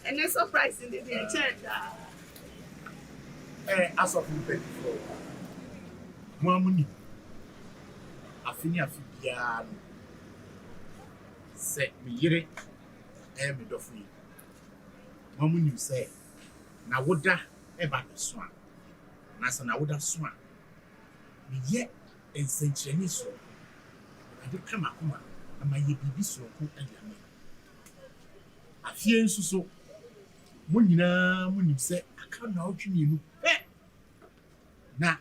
And it's surprising that they church. As of before, Mamuni, Affinia Fibian said me yere, me doffy. Mamuni say, Nawoda eba the swan. Nasa Nawoda swan. Me yet in Saint Cheniso. I did come up, and my ye be so cool and yammy. A few so. Munina, Munim said, I can't know you. Na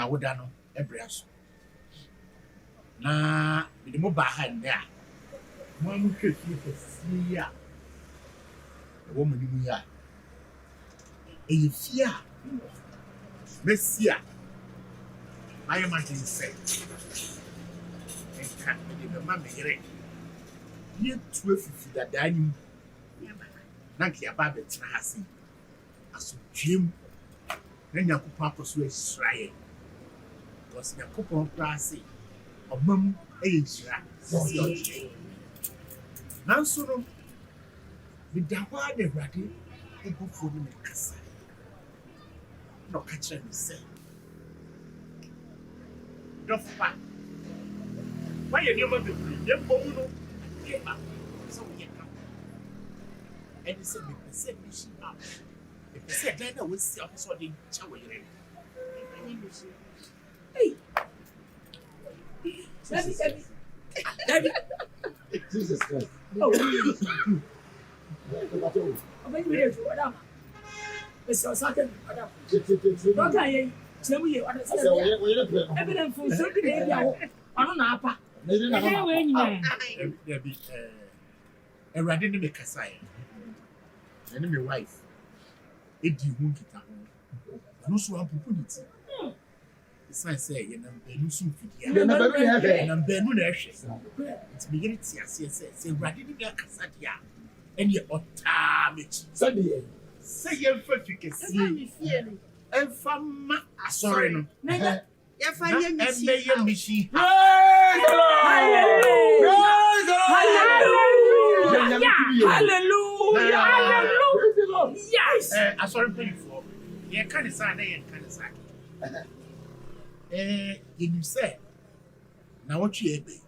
woda no ebreaso na me mo ba ha nda mo amu hwehwe fie a wo mo ni mu ya fie a mesia my imagine say enka me be ma me yere ye tu afifi da dani na ke aba be tena hase aso twem na Nyankopon akoso Israel because Nyankopon praise obam eyira sisi oje nanso no me dawa de rade ebufo ni me kasa no ka kire me say dofa why you never be ye bomu no ye ba so ye ka and say me say me shi ba say that we see also the chawe yere hey Daddy Jesus Christ oh but you dey what am so second adam don't can you we what say evidence for so the dey dia ono na apa na we nyina there be erade ni me kasa ye and my wife edi hu kita ho no so opportunity it's like say you na benu so fidia na benu ya be na benu na ehwe it's me get ti ase say rade ni ga kasa dia and ye ota mechi say ye fa fikesi en fama asore no ye fa ye mishi hallelujah yes asore pay for ye kan say na ye kan say you say na what you ebe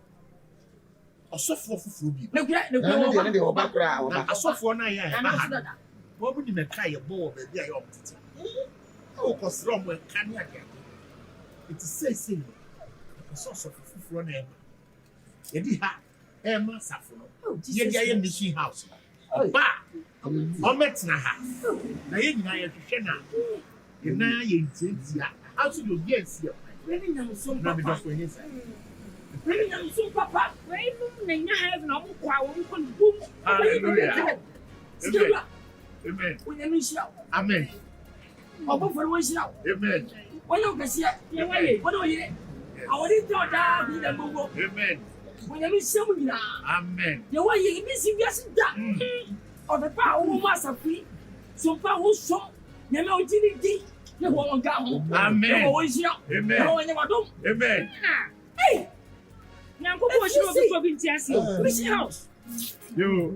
osofo fufuru bi ne kura de obakura na asofo na ya ba ha wo bu di me kai ye bo ba bia ye obtete o ko sro mo kan ya dia it say osofo fufuru na eba ye di ha ma safo no ye dia ye mission house ba o metna ha na ye nyina ye hwehwe na ye na ye ntiantia how to do yes ye really na so na me just when say really na so papa we no na have na mo kwa wo ko bum hallelujah amen amen obo for one shira amen when you kase ye waye what do you awori to da bi da gogo amen when you see mu nyina amen ye waye bi si biase da o be pa wo ma safi so pa wo so ye me o jini di ye wo won ga ho amen wo shira amen wo nye wadom amen hey nyanko ko shiro ko so bi ntiase mission house yo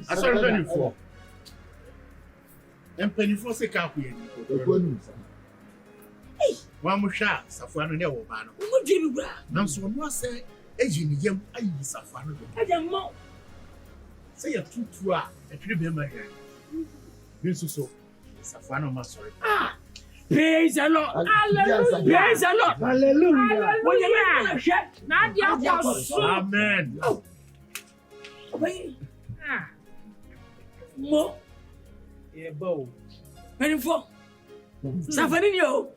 asori tell you for empenifo se ka ku ye ekonu wa mo hwa safo ano ne wo ba no mo dwi bra na so no se eji ni yam ayi safo ano do aja mo se ya tutu a etwere be ma ye bi so safo ano ma sorry praise the Lord hallelujah praise the Lord hallelujah when you na dia kwa so amen obai mo e bo menifo safari ni o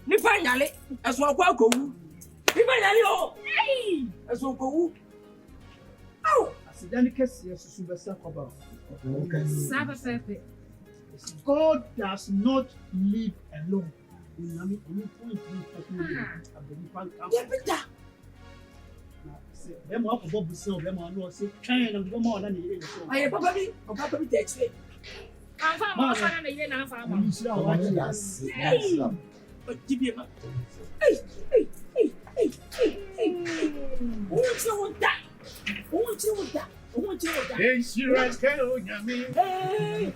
ni pa nyale eso akwa akowu ni pa nyale o eso akowu au asidani kesi yesusu besa koba saba pepe God does not live alone. Unami oni point ni person abeni pan ka debita be mo akobo busi o be mo no se twen na be mo na ni so aye papa bi text anfa mo fa na ile na anfa mo ni sira wa ji yes o tibi ma o ti o da Hey, she runs Kano, Yami. Hey!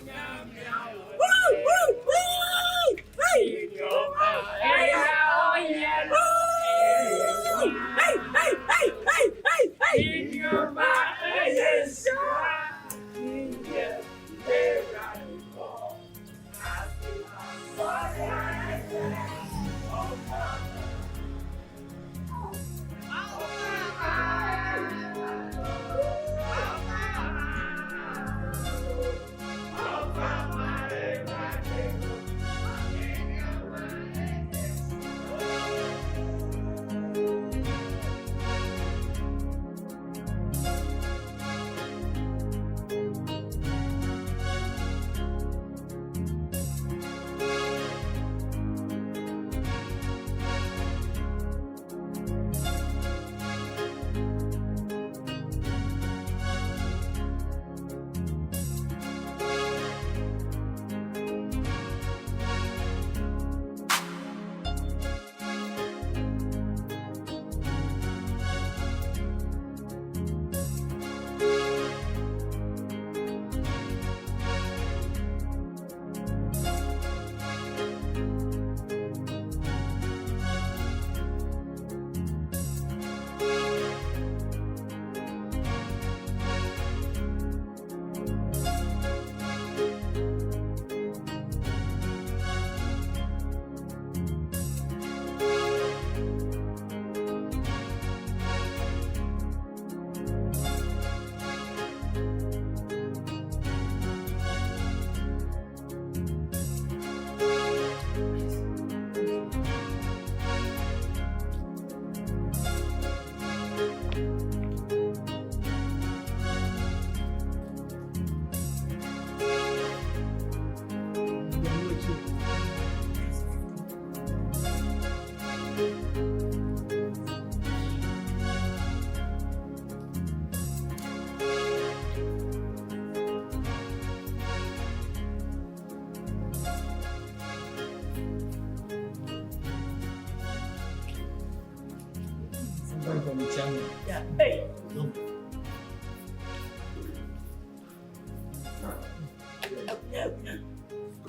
Yeah. Hey.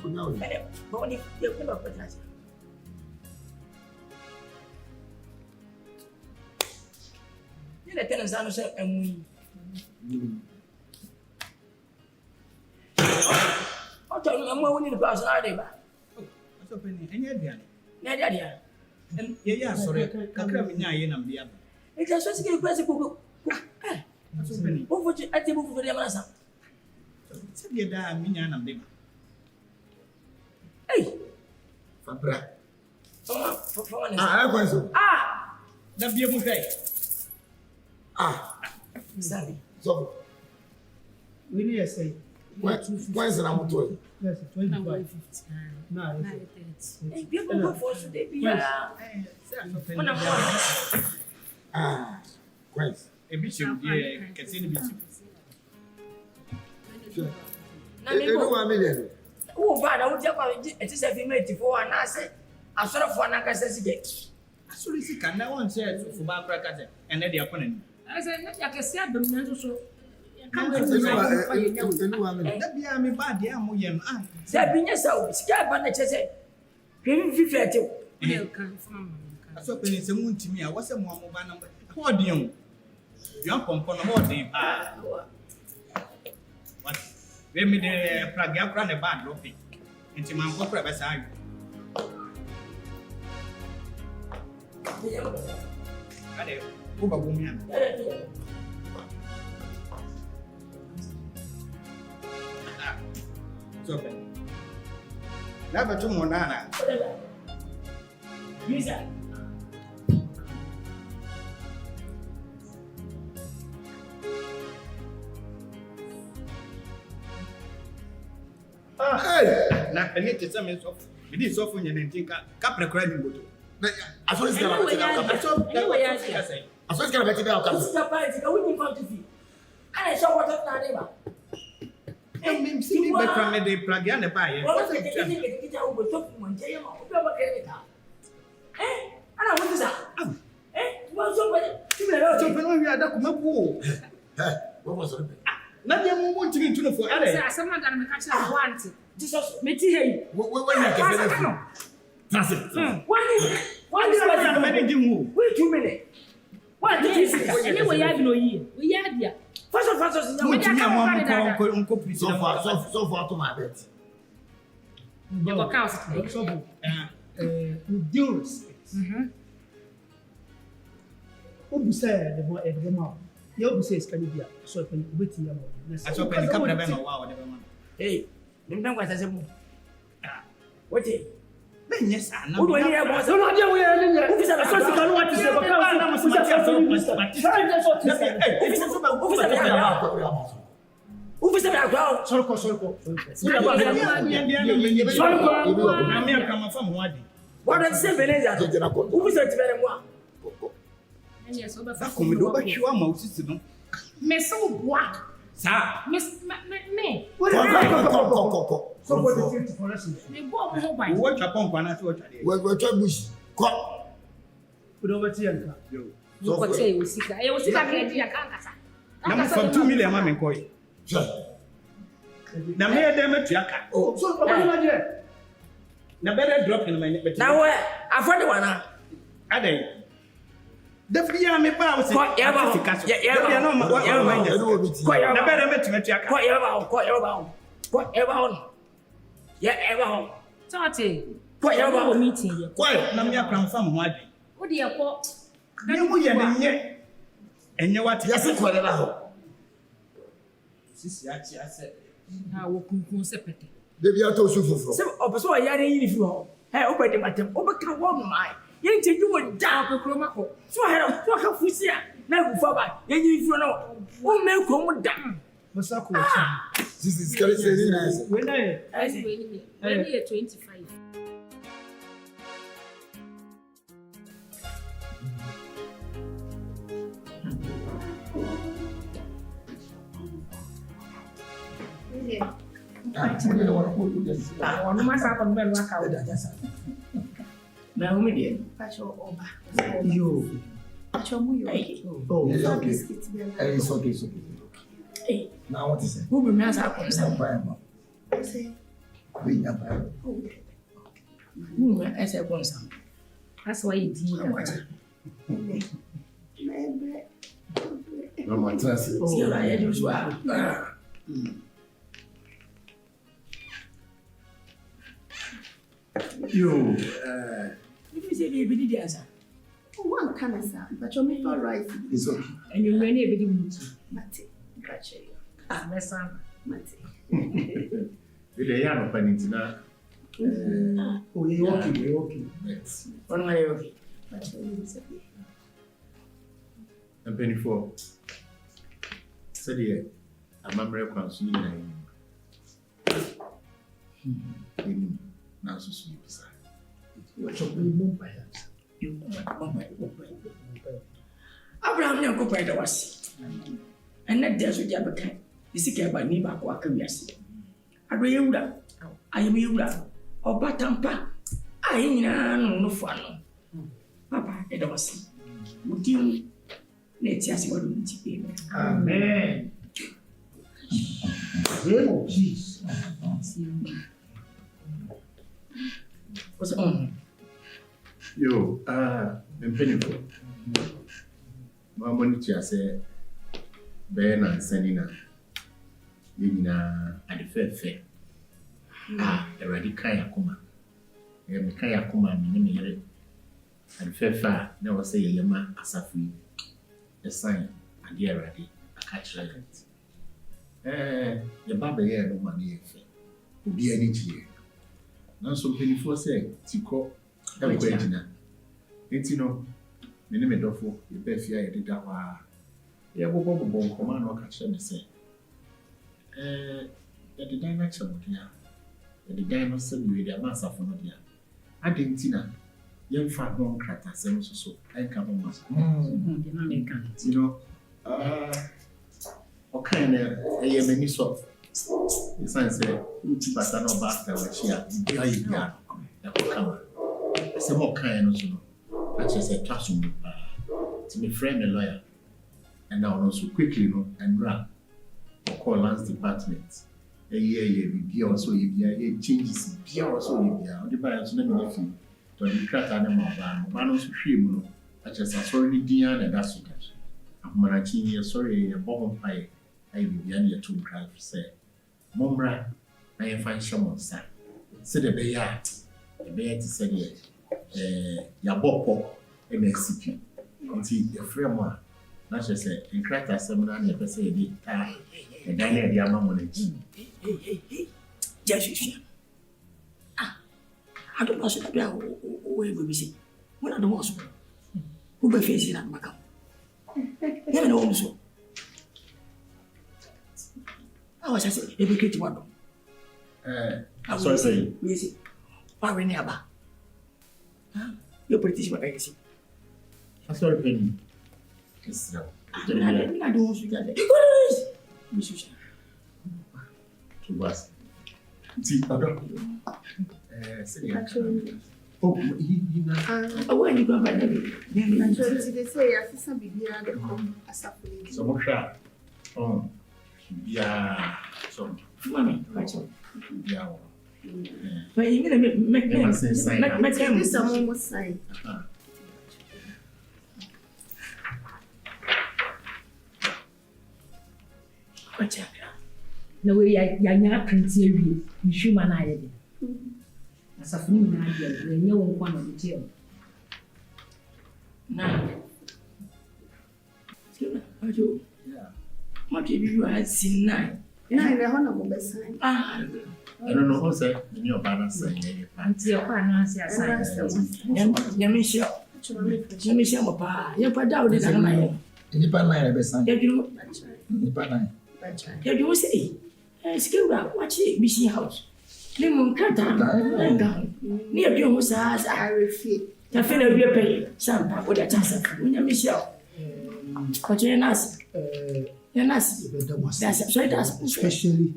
No. But when you come up with that, you let them say, and we. I'll tell you, I'm going to pass an idea. What's up in any idea? And yeah, sorry, Kakramina and Bia. It's just to get a present book. What's opening? Over to at the book for the Amazon. Said you die, Minan and Bima. Hey, Fabra. For Ah, that be a buffet. Sorry. So, We need to say, when's the number 12? yes, 25. No, Hey, people go for today. Quince. a bishop, yeah, can see the bishop. Oh, but I would just it is a female for an asset. I sort of one access again. Actually, she can now one say for Bakraka and then the opponent. I said, I can see them so. That be a me bad, yeah, Moyan. There being yourself, scared by the chest. Him 50. That's what penny someone to me. I was a mobile number. How do you? You are pumping more than what? We made the plug up run a bad dropping into my corporate beside you. Never too monana. Hey! Now, I need to tell me so. It is often you think Capra crying. I saw this guy. I saw this guy. I saw what I'm neighbor. I mean, see, but from the plug and the buyer. What's the kitchen over top one day? I don't want that. Eh? What's over? So, when we are not come up, What was it? Na dia mo mo ntimi ntunu fo ade. Say asema da me ka kira want. Jesus me ti hey. When you get better. Transit. One is na me dey mu. Wait 2 minutes. What did you say? Anyway, ya bi no yi. We ya dia. First nya we dia ka onko please. So far to my bet. You go count. So with due respect. Obu say the boy every man. You obu say is can be so can you wait here more. Aso pe ka bra be ma wa de be ma. Hey, nim dan kwasa se mu. What is? Ben yes ana. Wo do ni e bo se. No dia we ni ni. Wo fi say so sika no what is? Go count na mo se ma so. Ufi se agwa sorry ko na me aka ma fam ho ade what dem say beleza ufi se tibere mo anya so ba fa ko me do ba twa ma usisi no me so boa sa me ko so go the thing for us me bo mo ban wo twa pon kwa na se wo twa de we twa bush ko do ba ti yanka yo so ko say usika ka di yankasa na mo for 2 million ma me koy na me dey me tuaka so ba na je na better drop in my net now afford one ade definitely ya me ba wo se ya ba no na better me tuaka ko ya ba Tati, ko ya ba meeting ye. Ko na me akran fam ho ade. Wo de ko. Na mu ye ne enye wate. Yase ko le la ho. Sisi achi ase. Na wo kunkun se pete. Baby ato su fufuro. Se opeso ya re yin fi ho. Hey, o be de matem. O be ka wo mai. Ye nti ju wo da ko kro ma ko. So ha so ka fusi a na gu fa ba. Ye yin fi no. O me ko mu da. Masa ko. This is scary saying nice. When I 25. Ono masa kon bel wa kawo da jasa. Na umi die. Pacho oba. yo. Pacho mu yo. Oh, it's okay. It's okay. Eh. Now what is it? Who be me asa kon sa. Say. Weezy Empire. Who me asa kon sa. That's why you di na wacha. No more transit. Si ora ya ju so a. Yo, If you say baby did answer. One Nkansah, but you make all right. it's okay. And you many baby mutu. Mate, gotcha. Ah, mesa. Mate. Ile ya no panintina. Oh, you okay. One way okay. But you say. And penny for. Said ye, amamre kwansu ni na yin. Now so sweet beside. You chop me mum by You Abraham ne ko pa da wasi. And that there's what you have a isike ba ni ba ko aka wiase. Ado yewura. Ayem yewura. Oba tampa. Ayi nyina no fo ano. Papa e da wasi. Udi na ti ase wadu nti pe. Amen. Oh, Jesus. What's on? Yo, I'm penny for. My money to say, Ben and Senina. Yina at the fair. The radical Yakuma. Mikaya Kuma, Minimere. And fair far, never say Yama Asafi. A sign, and dear ready, a catch rabbit. The Baba here no money, will be any year. Now, so penny for say, Tico, I'm going to. It's no, many medofo, you bet fear I did that. Yeah, Bobo, command or catch them say. The dynamics of the dynamics said you with a master for not yet. I didn't see that. Young fat one cracker, so I come on. You know, okay, I am any sort. The sign said, but I know back there was here. Some more kind of I just said, trust me, to be friend a lawyer. And now also quickly, and run. call last department. Be also changes. Be also the bias never fee. To the crack animal man also shame. I just sorry, Diana, and that's what I'm managing. Sorry, a bomb pie. I will be under 2 craft say. Momra, I am fine someone, sir. Said the bear to say, Yabopo, MSCP. Until the framework, not just say, and crack a seminar never say, and then the amount. Yes, I don't know where we see. When I don't want to, who be facing at Macau? Never know so. I was saying, if we get one. I was saying, we see. Why we never? You're British, what I see. I saw a penny. I don't want to get it. To us. See, oh, when you go by the they say, I see some baby as a police. so much. Oh, yeah, so, money. yeah. But you're going to make them Someone was saying. No way, I not print series. You shoot my eye. As a new idea, when you want one of the jail. Now, what if you had seen 9? The honorable sign. I don't know what's that in your banner saying. Until your partner says, Yamisha, Papa, your father is a man. You say, excuse me, watch it, Missy House. Lemon Cata, near your house, I refuse. The fellow be a pay, some with a chance when you miss you. But you're nice. You're nice. That's so that's especially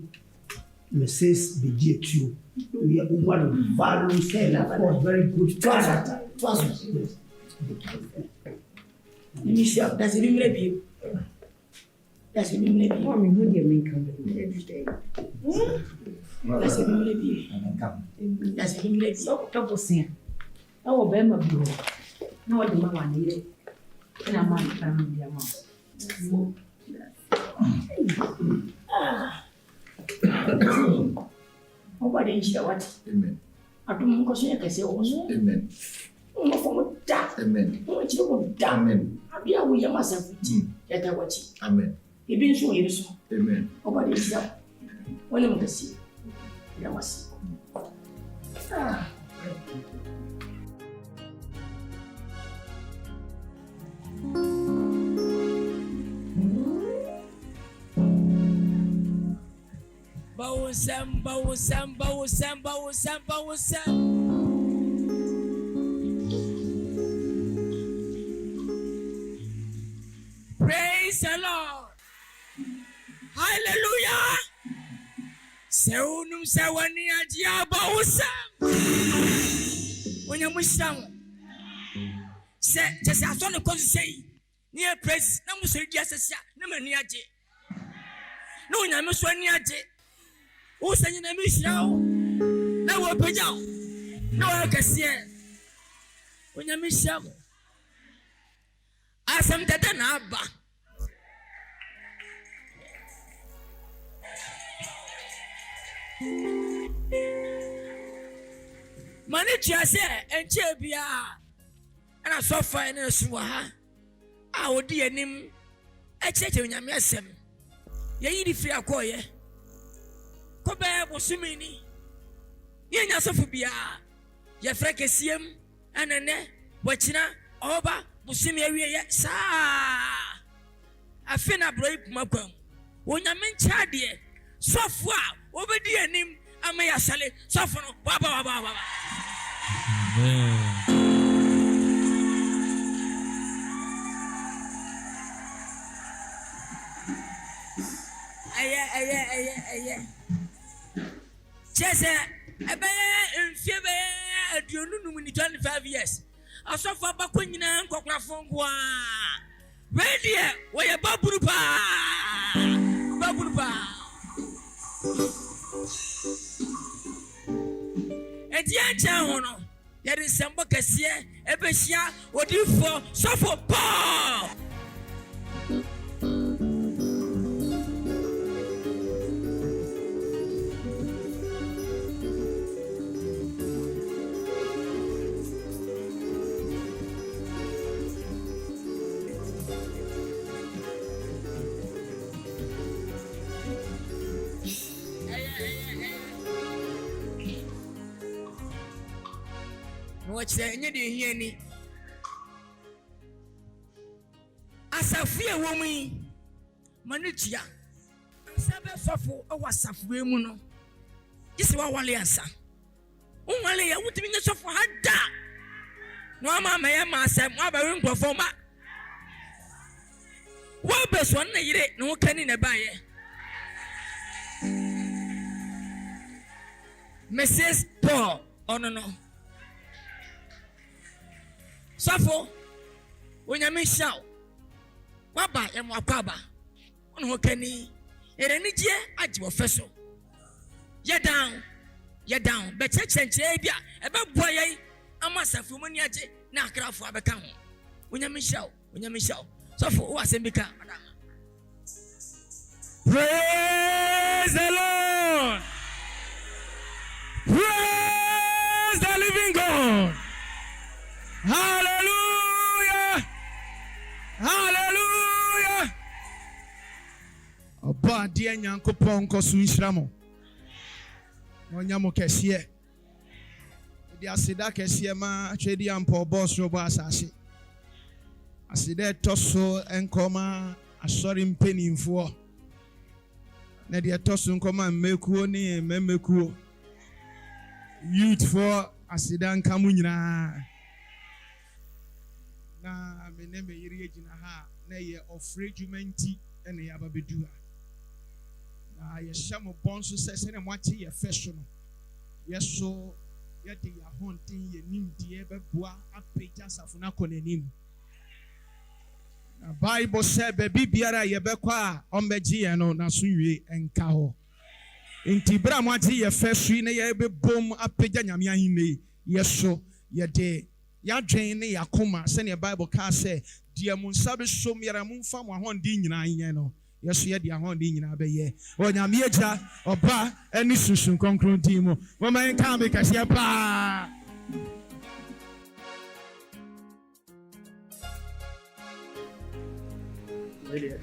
Mrs. BG2. We are one of values and very good character. Miss you, that's a new review. That's a new review. what would you make of Every day. That's a new review. That's a new review. double sin? Oh, Bema Bureau. No, the mamma needed. And I'm on the amount. Nobody is here. What? Amen. I don't go see a case. Amen. No from that. Amen. What you want down? Amen. I'll be away myself. Get a watch. Amen. You've been so useful. Amen. Nobody is here. When I'm going to see, you must. Praise the Lord. Hallelujah. Seunum sawani ajia bawusam. Onyamusam. Se just aso no kozi sei. Near praise na musori dia sesa na mani aje. Na onyamuso ani aje. Wo sanyi na mishira wo. Na wo pejao. Na wo kase. Onyamishira wo. Asam tata na aba. Mani chase enche bia ana sofa ene suwa ha a odi anim echeche onyame asem ye yidi firi akoye ko be bosumi ni ye nya sofu bia ye frekesiem anene bochina oba bosumi awie ye sa afina broi pumakwam onyame ncha de sofu a obedi anim ama ya sale sofu no baba Aye. Chese, ebe mfiebe aduonu ni 25 years. Asofa abakọ nyina nkọkwafo ngwa. Ready we ye baburu pa. nkyɛn ho no yɛde nsɛmbɔ kɛseɛ ɛbɛhyia odiyifoɔ sɔfo Paul. Watch the any day any. Asafie woman, Manitia. Sabe suffer or was suffering muno. This is what one answer. Only I would be the suffer had that. No, mamma, I am myself, my room performer. What best one day, no can in a buyer. Mrs. Paul, oh no. Safo, when you miss out, Waba and Wakaba, on who can he? Any year at your vessel. You're down, but church and Jabia, about boy, I must have woman yet, now craft for a become. When you miss out, Safo, what's in become, madam? Praise the Lord! Praise the living God! Hallelujah! Hallelujah! Oba dia Nyankopɔn nkoso nhyira mo. Onyamo kɛseɛ. Di aseda kɛseɛ ma twedi ampo boss robo asase. Aseda ɛtɔso nkɔma asɔre mpanimfoɔ. Na di ɛtɔso nkɔma mmekuo ne mmekuo. Youth for aseda nkamu nyinaa. Na me ne me yiri agina ha na ye ofre dwumanti ene ya babedu ha na ye hyamo bonso sese ne mwate ye feso no yeso ye de ya hontin ye nimdie beboa apagya safo na konanim na Bible say be bibiara ye bekwa a ombegye ye no na so wie enka ho enti bra mwate ye feso ne ye bebom apagya nyame ahine yeso ye de ya dwen ne yakoma se ne Bible ka say dia mun sabe som yara mun fa mo ahondi nyina yen no yeso ye dia ahondi nyina be ye onyame agya oba ani susun konkron din mu wo man ka me ka se pa really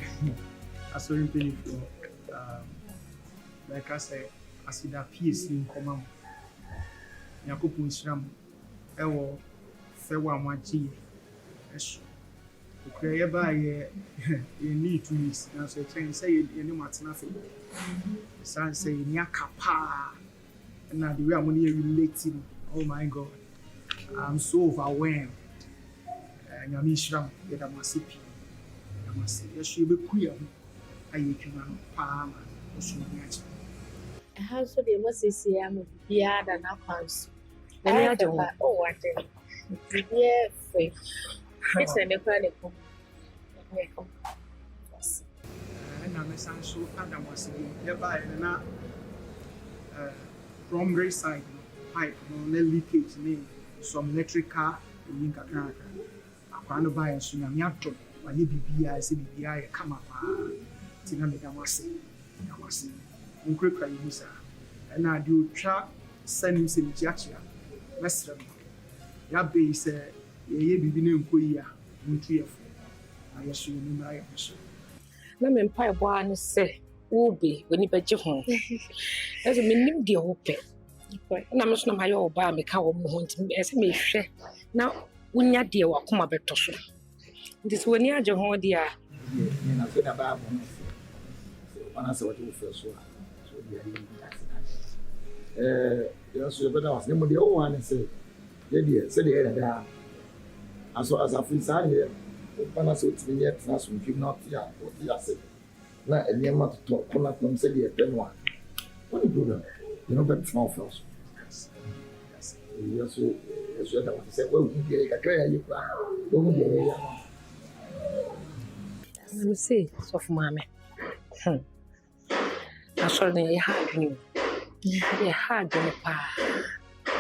asori peni for like I say asida peace in common yakopun shram ewo fewa mwachi eso okay eba ye need 2 weeks na so train say ye ni matena fe san say ni akapa na the way I'm only relating. Oh my God, I'm so overwhelmed. Nyami shram ye da masipi da masi ye so be kuya ayi twuma no pa ma so ni achi how so the moses am bia da na kwanso na ni ajo oh what yeah free it's a mechanic na me san so adam wasi ye ba na from race side pipe no leakage ni some electrical link akran akwa no ba so nyame ato waye bibia se bibia ye kama pa tina me da wasi nkrekra yi musa na di otwa sanim se biachia mesrem ya be se ye bibi ne nkoyi a muntu yefo ayeso ni mra ye so na me mpa ebo an se wo be woni beje ho eso me nim de ho pe na me so na mayo oba me ka wo mo ho ntim ese me hwe na wonya de wa koma beto so ndis woni aje ho dia ni na fe na ba mo wana se wati ufe so dia ni ya so be na was ni mo de o wan se ye dia se de da aso asafu sa ye wana se otimi ye tna so ntwi na tia o tia se na enema to kona kom se de penwa what the problem you know but small first yes so that what say we be ka kra ye kwa do mo be ya me say so for mama asọrọ na ya ha adwene ya ha adwene pa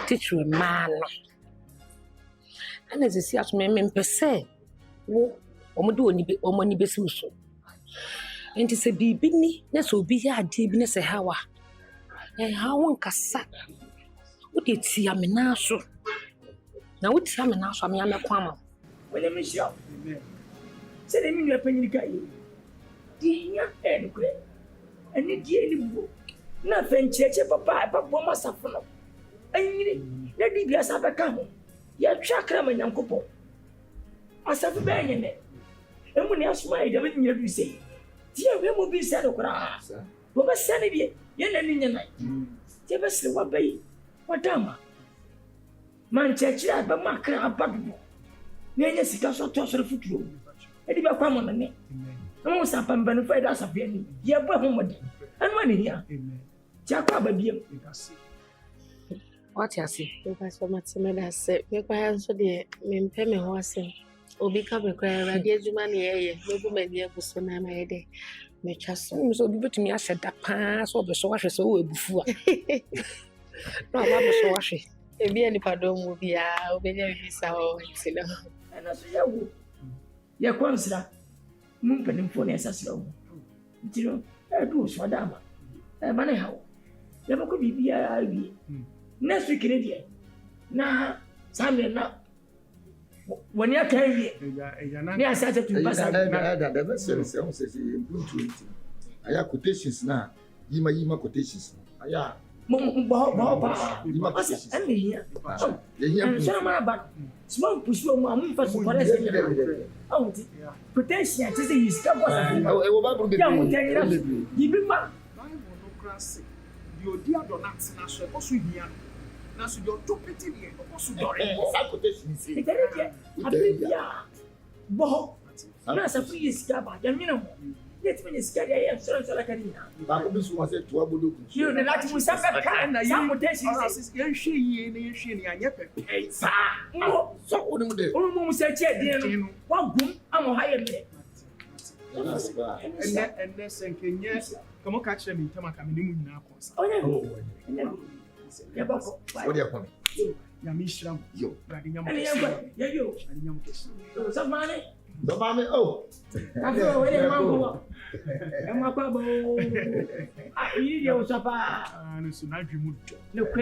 teach you man. And as you see, as men per se, Omodo ni besi so. And to say, Bibini, that's will be a deepness a hour. And how one cassa. What did see a menaso? Now, what's a menaso? I mean, I'm a quamma. When I'm sure. Say, I mean, you're penny guy. Dear, and great. And it dear, nothing, church, papa, Boma Safano. And let me be a sabacamo. You're chakram and uncle. I suffer bang in it. And when you smile, the winning you say, dear, we will be said of grass. What was sanity? You're not in the night. Give us the what bay. What dama? Man, church, but my crab, Badu. Yes, it does not toss the foot room. And if I come on the neck, I won't stop and benefit us of any. You're home and money here. Jacob, baby. What you see? Because for Matsumeda said, make my hands for the men pay me horse. Or become a cry, dear Jumani, no woman here was so my day. Make us so good to me. I said that pass or the source so before. No, I was so washy. If any pardon will be our so, And as you your consular, Mumpin for necessary. You know, I do so damn. A money how. Never could be a next week in India. Nah, Samuel now. When you tell me, I started to pass out. The vessel says, I have quotations now. Yima quotations. I have. And here. And some about small push one for forest. Oh, protection is you dear donuts, national, also here. Now, so you're too pretty here, also doing quotation. Bob, that's a free scabba, you know. Let me scare I am so like a dinner. Babus was it to Abudu. You know that you suffer kind of young mutation. So, almost said, one boom, I'm a higher minute. And that's and can yes, come on, catch them in Tamaka now. Oh, what do you call me? Yamishram, you, some money. The mommy, oh, I go away, Mamma. And my bubble. I eat your supper. And so now you move. Look,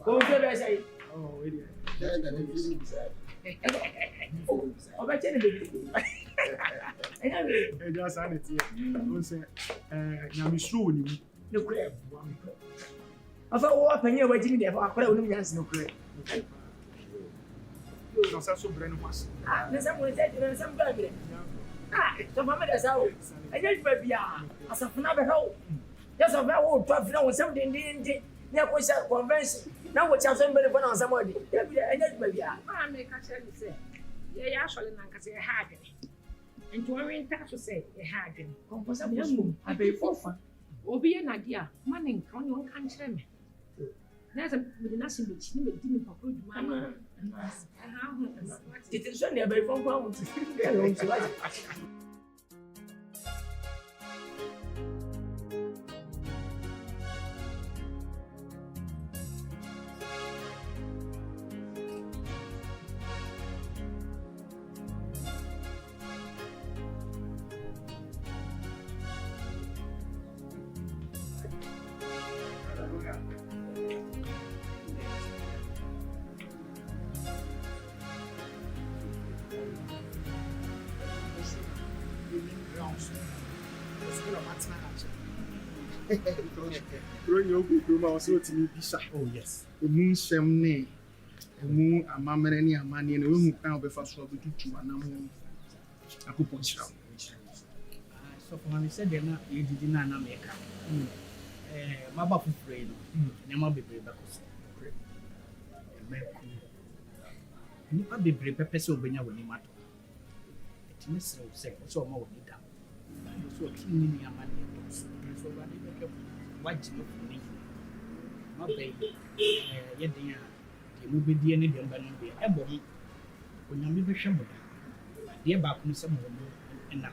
go to say. Oh, Oh, but anyway, I just had it here. Yamishru, look, I thought, what penny waiting there for a crowd of no credit. No, so brand was. Someone said, some baby. So, Mamma, that's how I just may be as a another hole. Just a very old puff, no, something didn't. There was a convention. Now, what's somebody on somebody? I just may be. I make a tell you, say, yeah, actually, Nkansah had it. And to arrange that to say, a hagging. Compose of young, I pay for fun. Or be an idea, money, one can't tell me. There's a nothing which you didn't preclude mamma. It is only a very phone call. Oh, yes. The moon semne, the moon, a mamma and a man in a room now before so we do to an a coupon shop. So, when I said they're not, you did not make up. My baby friend, never be brave because you be brave, Pepper, so when you will matter. It means so more than that. So, killing me a man. So, what do you for me? My baby, yet the movie DNA, the Bannon be a body. When you be shambled, dear Bakum, some and now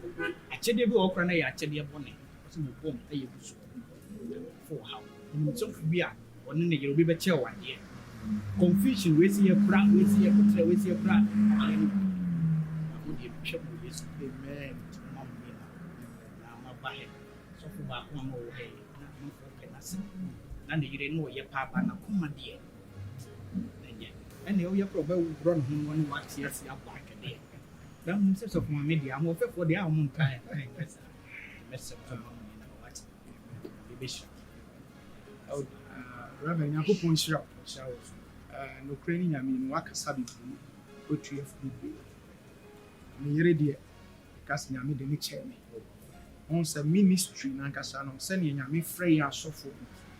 I tell you, all cranny, I tell you, bonnet, what's in the bomb, a year for how. So, we are ɔno ne yɛ obi bɛkyɛ wadeɛ confusion wesi yɛ kura wesi yɛ kutra wesi yɛ kura amen mo deɛ twɛ mo yesu amen mo me na ma ba he so ko ba ko ma wo he na mo ko pɛ na se na ne yire no yɛ papa na koma deɛ ɛnyɛ ɛne wo yɛ pro ba wo bro no ho no wa tie ase aba akɛdeɛ na mo se so ko ma me deɛ mo fɛ fo deɛ a mo nkan ɛsɛ mɛsɛ ko ma me na what bibisha Rabbi Nyankopɔn hyira no kra ni nyame no wakasa bibi otua bibi ne yere de kas nyame de ne kyɛ me on sa ministry na nkasa no sɛ ne nyame frɛ yɛ asɔfo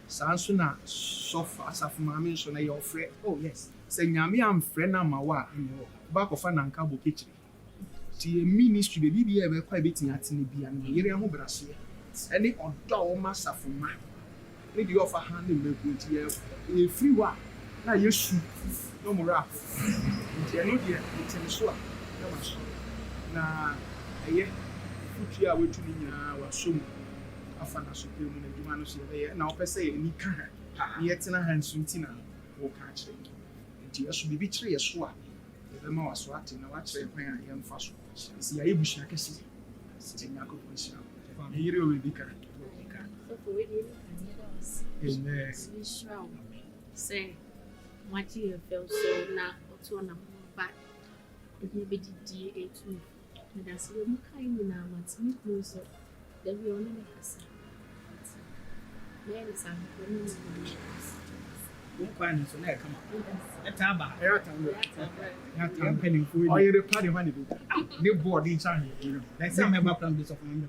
saa nso na sɔfo asafo maame nso na yɛ ɔfrɛ oh yes sɛ nyame amfrɛ na ma wa ne ho ba kɔfa na nka bo kechire ti ministry be bibi e be kwa betin atene bia no yere ho brase ɛne ɔdɔ wo masafo ma ne di offer hand in the good free wa na yesu no more rap nti eno de nti so a na ma so na eye futu a wetu ni nyina wa so mu afa na so pemu na djuma no so ye na opese ye ni ka ha ye tena hansu nti na wo ka kire nti yesu bibi kire ye so a ye be ma wa so ate na wa kire kwan a ye mfa so si ya ebushia kese si nya ko ponsia e yire o bi ka so for we dey amen. Say, what you feel so now, or to an back. It may be DA2. And that's what you kind now, what's me closer. Then we only has. Then it's a woman. One so come on. Let's have a penny for all your party money. New board in China. Let's say, my background is of me.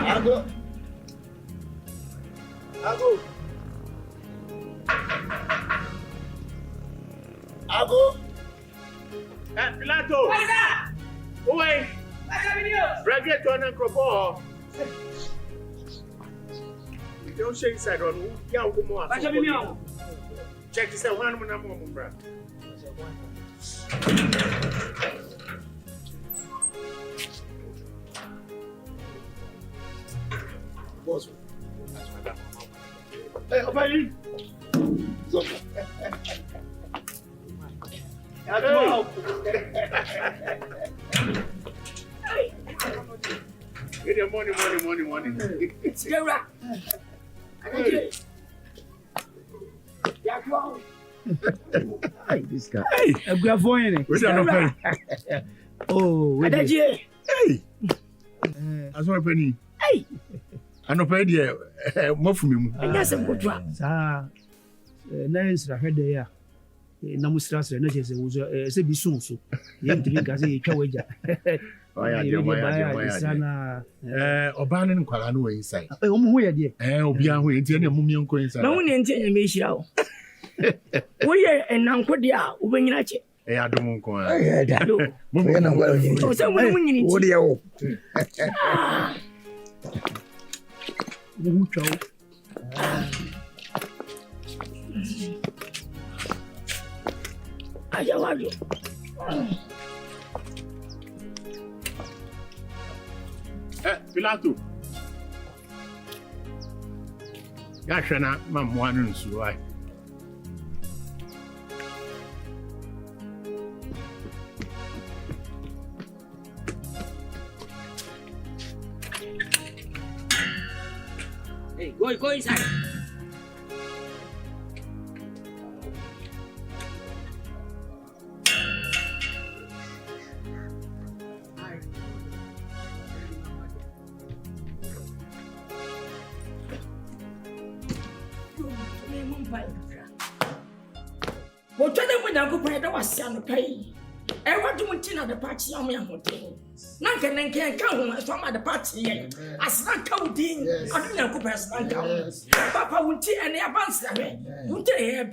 Ago. Pilato. Uwe. Bracket to an crop. Don't shake inside on young woman. Check this out, one more, brother. Boss. Hey, how are you? Hello. Good morning. It's Yara. Hey, this guy. Hey, a good morning. Oh, hey. That's what penny. Hey. I know penny. More from you. That's a good one. Ah, nice. I heard there. Namusras, and not as a bisun. So, you have to make us a kawaja. Obanin Kwalano inside. Oh, where dear? Obian, who intended a mummy inside. No one intended me show. Woye enanko dia ubanyina che. Adum nko a. Da. Mo na ngwa nyini. O se mo nyini. Wo de wo. Wo twa. Aja wajo. Pilato. Ya hwena mammoa no nsuo ai. Hey, go inside. But tell them when I go by the was young pay. I want to maintain the party on me. None can come from the party. As not counting, I don't know as Papa will take any advance. Don't tell her,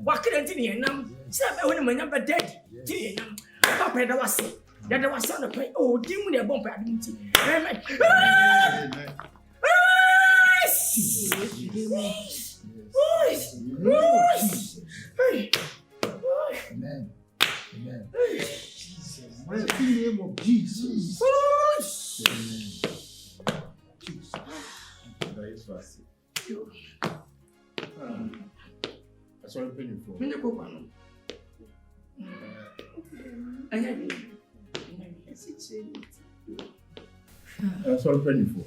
what can I do? Some when number dead. Papa, that was it. That was on the pay. Oh, dim with a bomb. Amen. Amen. In the name of Jesus. That's what I'm paying for. That's what I'm paying for.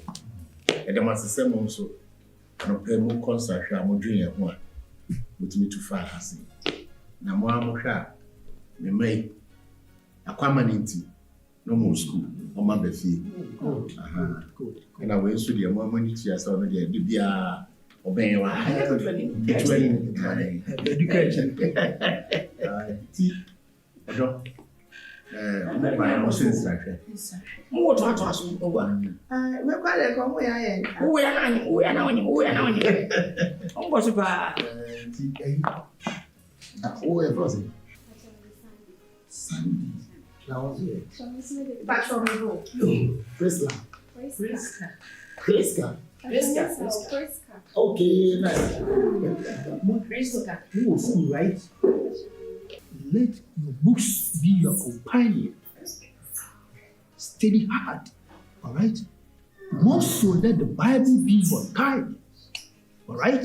And there must be some also. I'm paying more concert. I'm doing it one. With me too far. Na mo amhwa me mai akwama ninti no more school o ma be fie aha na we so de mo amani tia sa no de bia oben wa education ti odo mo ba no sense right mo to aso ogwa Me kwale ko mo ya ye. wo ya na woni on go so pa Ti oh, é próximo. Sandy. Now, Pastoral. Fresca. Okay, nice. You will see, right? Let your books be your companion. Steady heart. All right? More so let the Bible be your guide. All right?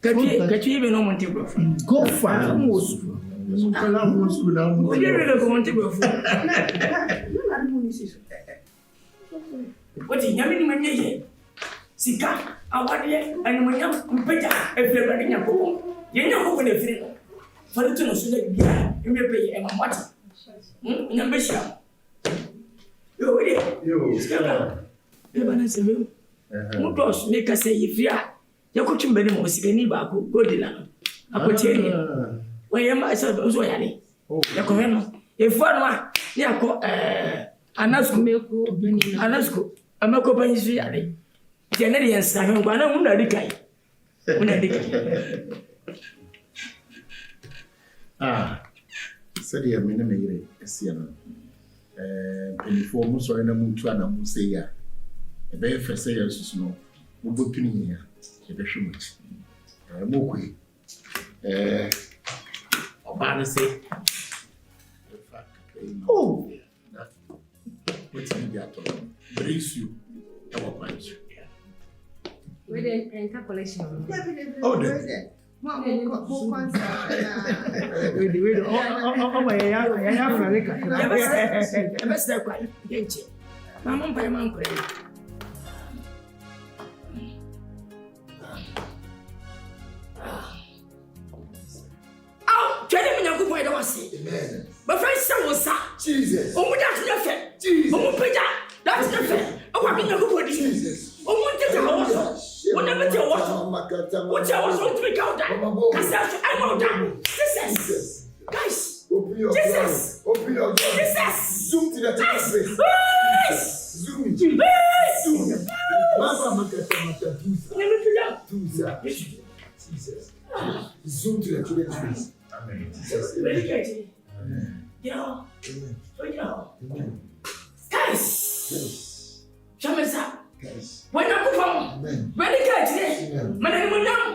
Get you even no Monte Bro. Go far. What do you really go Monte Bro? What is Yamini Mania? Sika, I want you and when you pay a fair in your home. You know who will feel for the tunnel so that you may pay a matter. Number shop. You boss make us say if you are. You could trim any more signi baku, good enough. I put you when you myself was yani. Yakono. If one one, Yako, Anasco, a Mako Panisri, Canadian Simon, one of Unadikai. Said you a minute, Siena. Before Musso and a Mutuana Musea. A very first sayers snow. We'll go to here. Much. Mokwe. Obana say. Oh, what's in the atom? Brace you. Our punch. With a calculation. Oh, there. Amen. But first, was Jesus. Oh, that's nothing. Jesus. Oh, that's nothing. Oh, I mean, nobody. Jesus. Oh, what did I was? Whatever you was. What I was going to be out there. Because I'm out there. Jesus. Guys. Jesus. Open your door. Jesus. Zoom to the face. Zoom. Zoom. Jesus. Zoom to the children's face. Amen. Yeah. Guys. Chamesa. When I go home, when they get here, when I go down,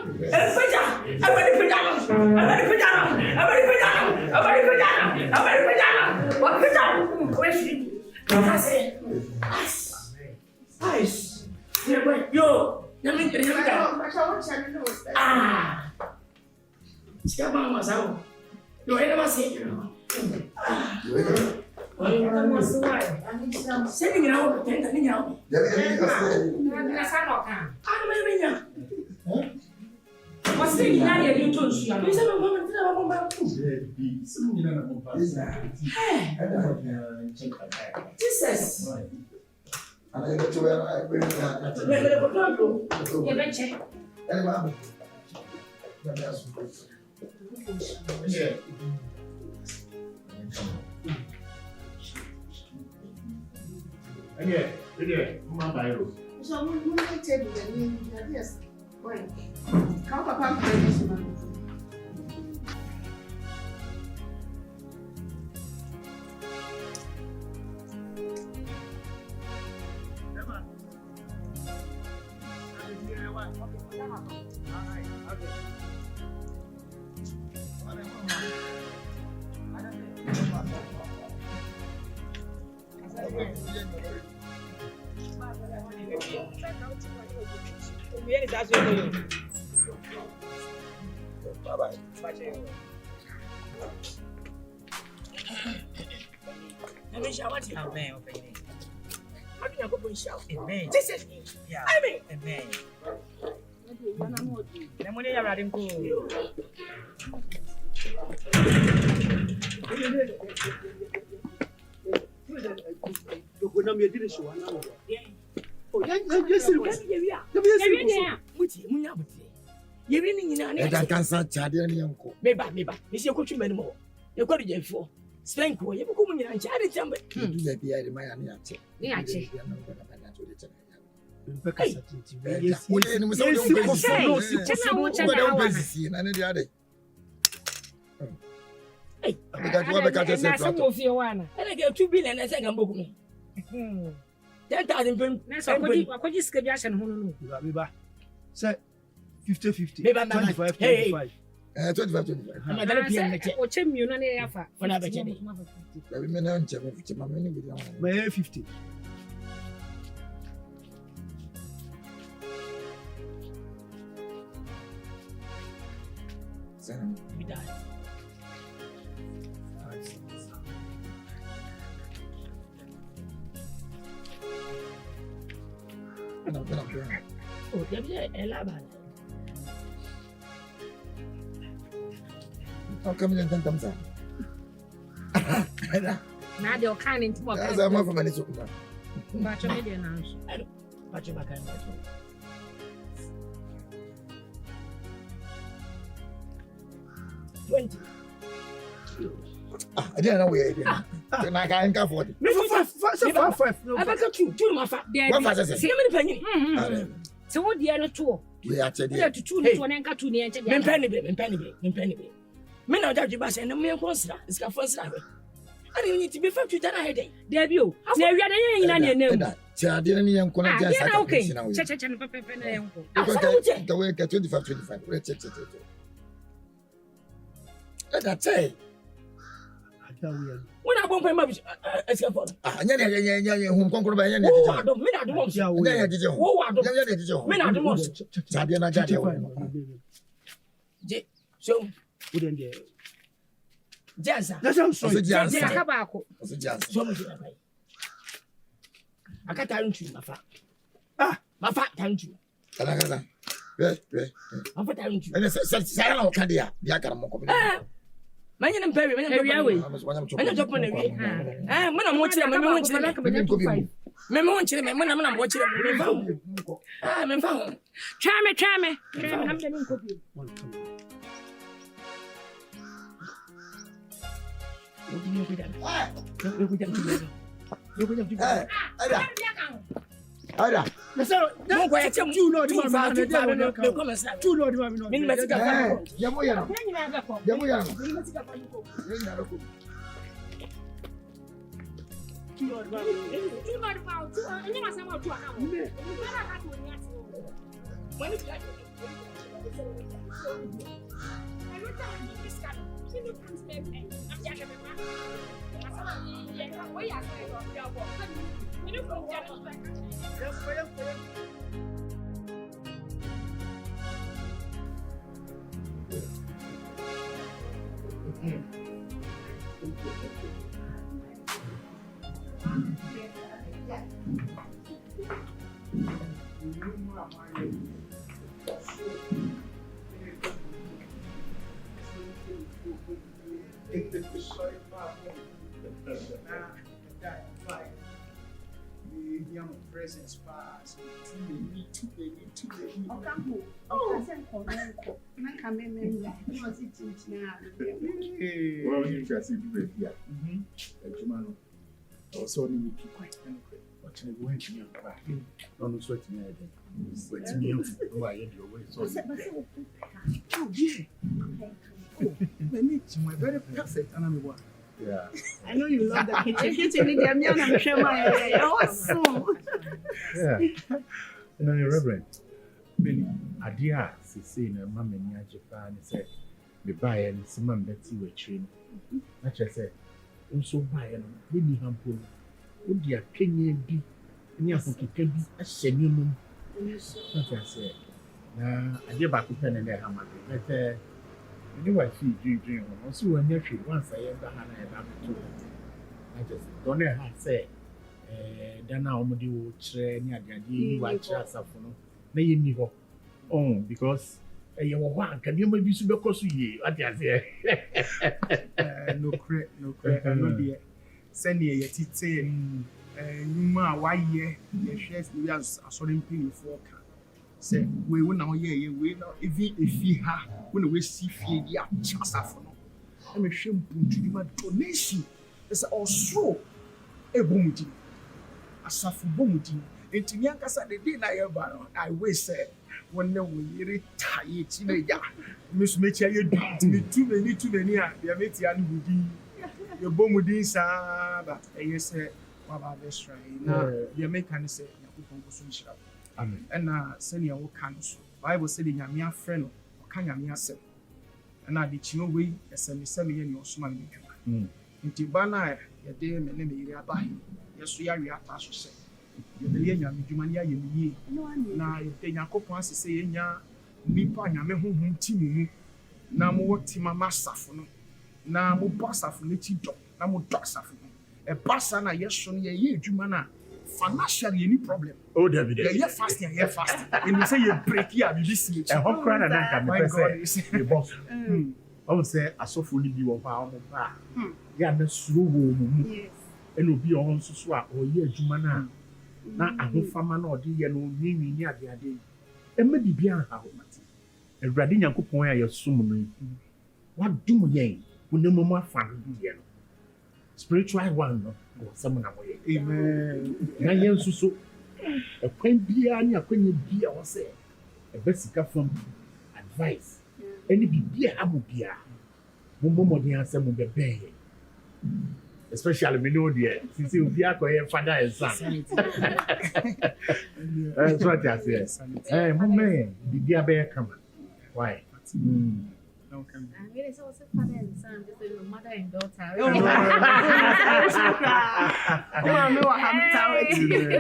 sending it out, sending out. What's the name of your toes? You said, Jesus. And I got to where I bring that. So we table the name. Yes. Wait. Come up and play this one. Bye-bye. Cancer, Chadian uncle. Maybe, is your countryman more. You're going to get for Spanko, you come in and chat it. And I get 2 billion and second book me. 10,000 pounds. I could just get Yash and Hulu. 50-50. 25. 25. I'm not going to be a What's a millionaire for another 50. We die. Oh, how come you don't come down? Now they're kind into what I'm from Minnesota. but you're media now. I don't. But you're back and back. 20. I didn't know where it is. I can't afford it. I got 2 my fat. See how many penny? So what the other 2? We are to 2 and got 2 near penny. Men are judging by saying, no, me and Kwasi, it's got first. I didn't need to be fed to that headache. Debut. Now we are in your name. Chadian young Conan. Okay. The way 25. That's it. When I won't pay my escapade. I who conquer by any. I don't mean I don't want you. So, Wouldn't you? Jazza. That's also Jazza. I can't tell you, my fat. My fat, thank you. I'm for telling you. And it's Sarah Cadia, the Akamoco. My name is Perry. I'm not when I'm watching, I'm watching. I'm found. Try me. Ada. Mo ko ya chem Tu no di ma me de na no be ko me sa. Tu no di ma me no. Min mesika fa. Yamo ya no. Nyina ga ko. Yamo ya no. Min mesika fa ko. Yenya ro ko. Tu no di ma. Tu nyima sa ma tu ana mo. Ana ka tu nya ti. Wani ti ya. Presence pass. Too many. Well, you just see the yeah. Jumano. Also, need to quite watching the way to me. Don't sweat me. Sweat me. Oh, I had your way. So, Oh, yeah. My very perfect. And I'm yeah. I know you love the kitchen. Kitchen in the middle of the awesome. Yeah. You know, Reverend, Adia, see, na mamma in Japan said, "We buy and some man that you were trained." That's I said, "Also buy and really humble. Would you Kenya be near Hoki a genuine?" That's I said. Now, I did back to pen and there, Hammer. But, you know, I feel dream. Also, when you're once I ever had a to I just don't know how to say. Then now, I'm going to train you watch us up for no. May you know, oh, because you were one. Can you maybe see because you are there? No credit. I'm not there. Send me a teacher. You ma, why ye? The shares we are sorting penny for. Say, we will now hear we know if he ha when we see fear, yeah, just after no. I'm a shame to my donation. It's also a booming. A suffer booming. And to Nkansah the day I will say, when we retire, teenager, Miss Mitchell, you do too many, they are making your booming, sir, but yes, sir, Baba, that's right. Now, the American say, Amen. And senior will cancel. Bible said in your friend or can you say? And I did you way as semi in your small. Into Bana, your day, and then the Yabai. Yes, we are your pastor. You believe your Jumania, you now, then your coupons say, ya, me pan your home team. Now, what Timama Safon. Now, more pass of Little, now more dogs of a passana, yes, son, ye, Jumana. Financially, any problem. Oh, David, you're fasting. And you say you break here, you listen. A whole crowd and I can say, the boss. I would say, I saw fully be of our bar. Yeah, the slow woman. And will be on so swap or year Jumana. Now, I don't find man or dear no meaning near the day. And maybe beyond how much. A Radina could point your summary. What do ye when no more fun do ye? Spiritual one, or someone away. Amen. Now, so a quaint beer and a quaint beer or say a basic from advice. Any beer, I will be a more than answer will be bay. Especially we know dear, since you be a father and son. That's what I say. Hey, man, the beer bear come. Why? I'm really so father and son, just a mother and daughter.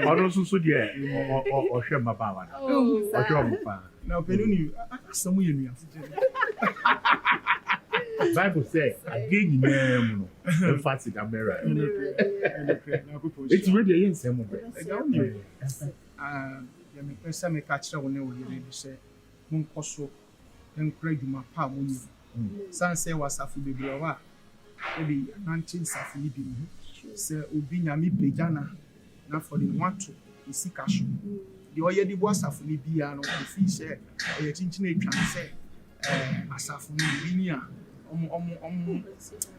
Or also, so dear, or share my power. Or show my power. Now, Penny, some way in Bible says, again, you know, fancy America. It's really in some way. Some catch up when you say, Munkoso. Encourage my palm. San say was a food baby or maybe 19 Safi. Say, Ubinya mi pejana, not for the one to see cash. The oil was a fully piano, the fish, a chinchine can say, as a fully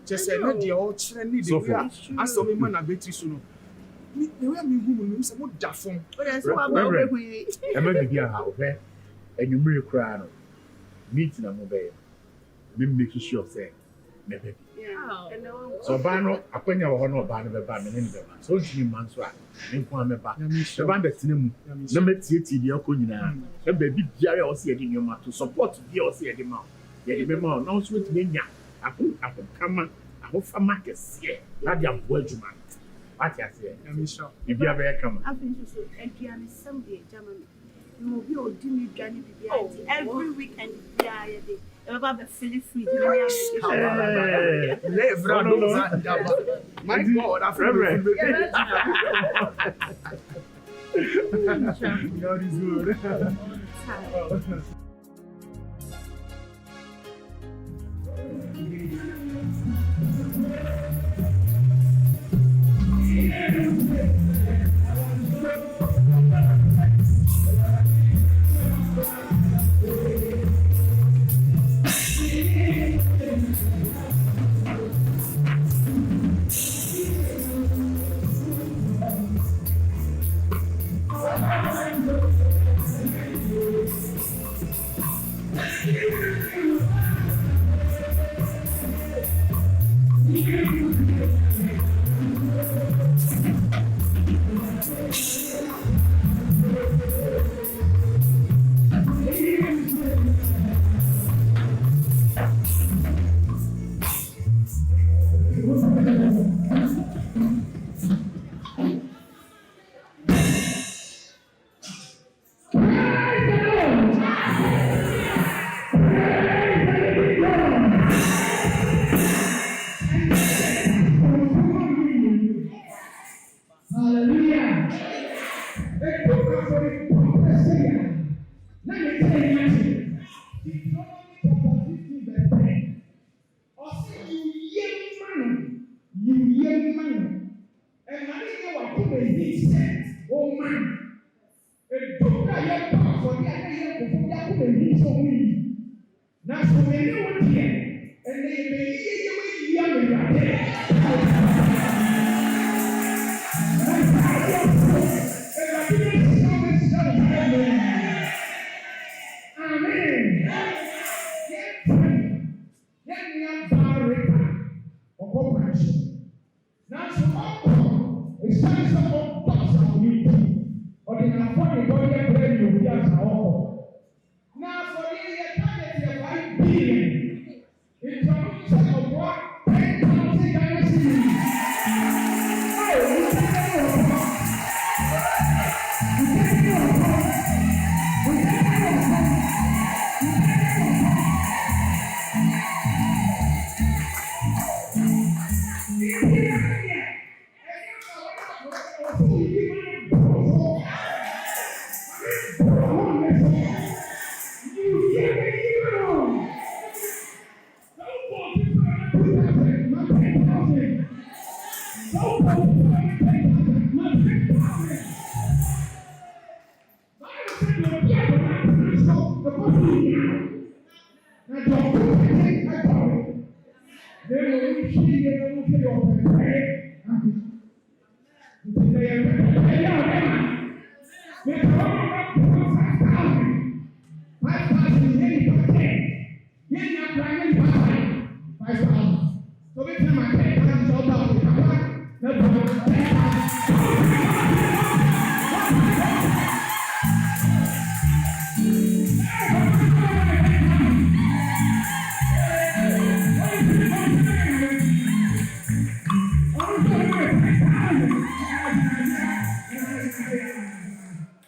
just say, not the old trendy, so far. As some women are better soon. me who is a good daffon. But that's what I'm going I might be a house, and you may cry. Meeting a mobile. Me making sure say, maybe. So Bano, a penny or no ban of a ban in the man. So she months right. In Kwame back. The bandit in him. Number 30 the Okunina. A baby Jerry or see in your mouth to support the or see the mouth. Yet the memo announced with me. I put come on. I hope for Marcus. Yeah, not your word, man. What I say, I'm sure. If you ever come, I think you should again someday, Germany. You will be ordinary Johnny every weekend. Yeah, about the Philly free. My God, after God is good.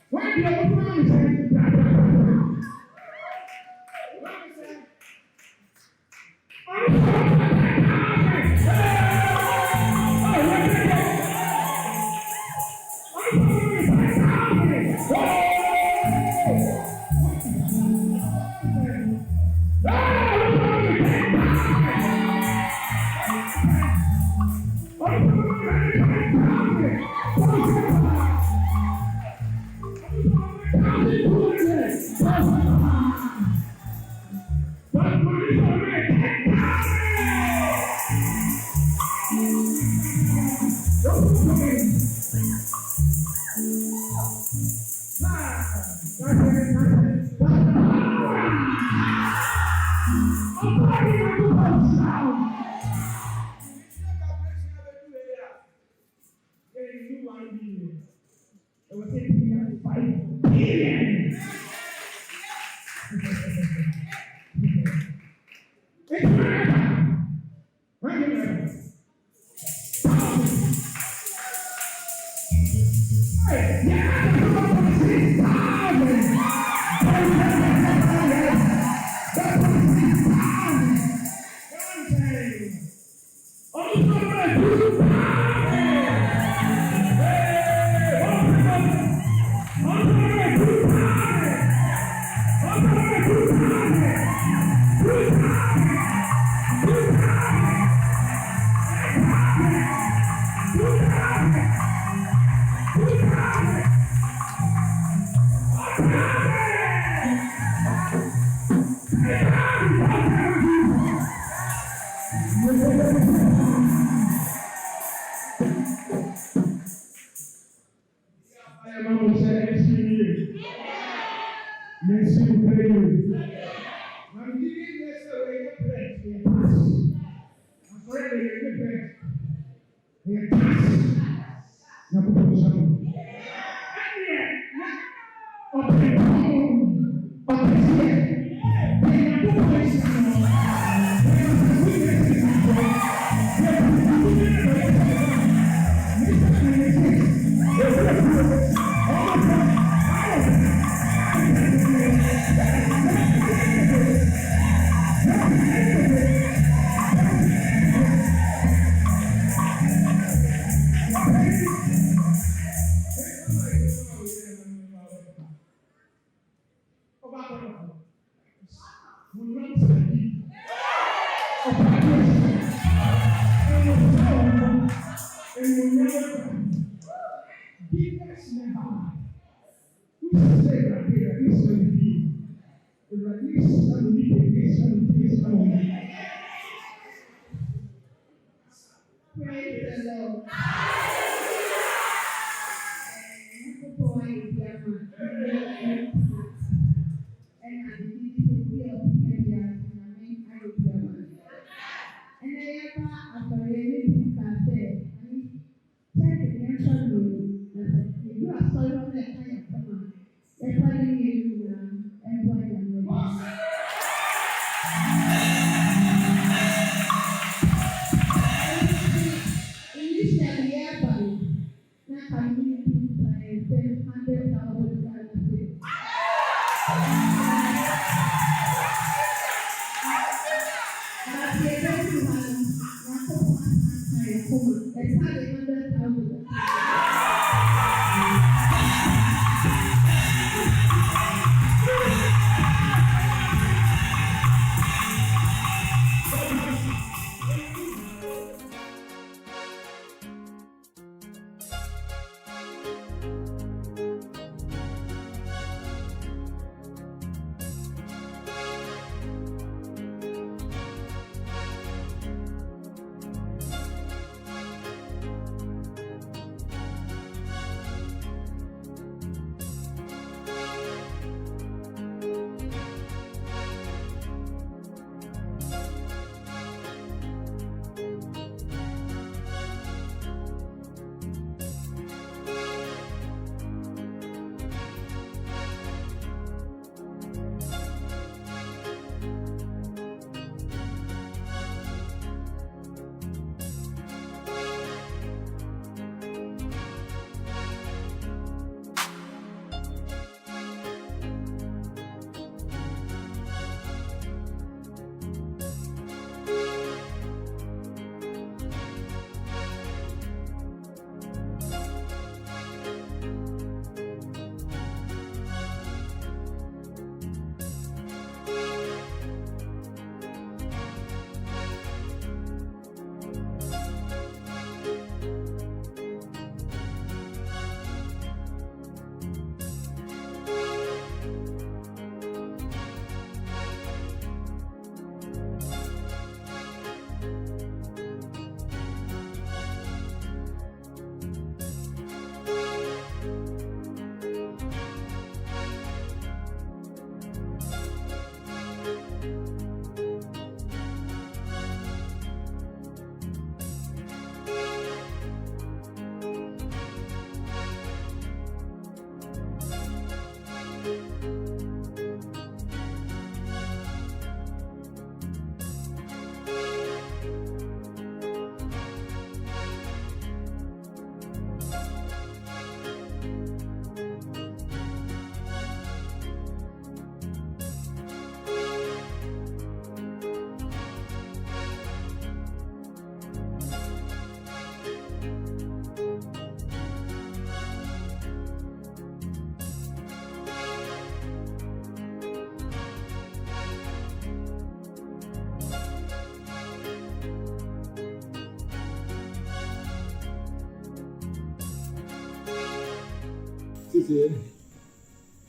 Why do you Merci pour you. I'm giving you a bread. I'm sorry, you bread. You pass. Now put it on.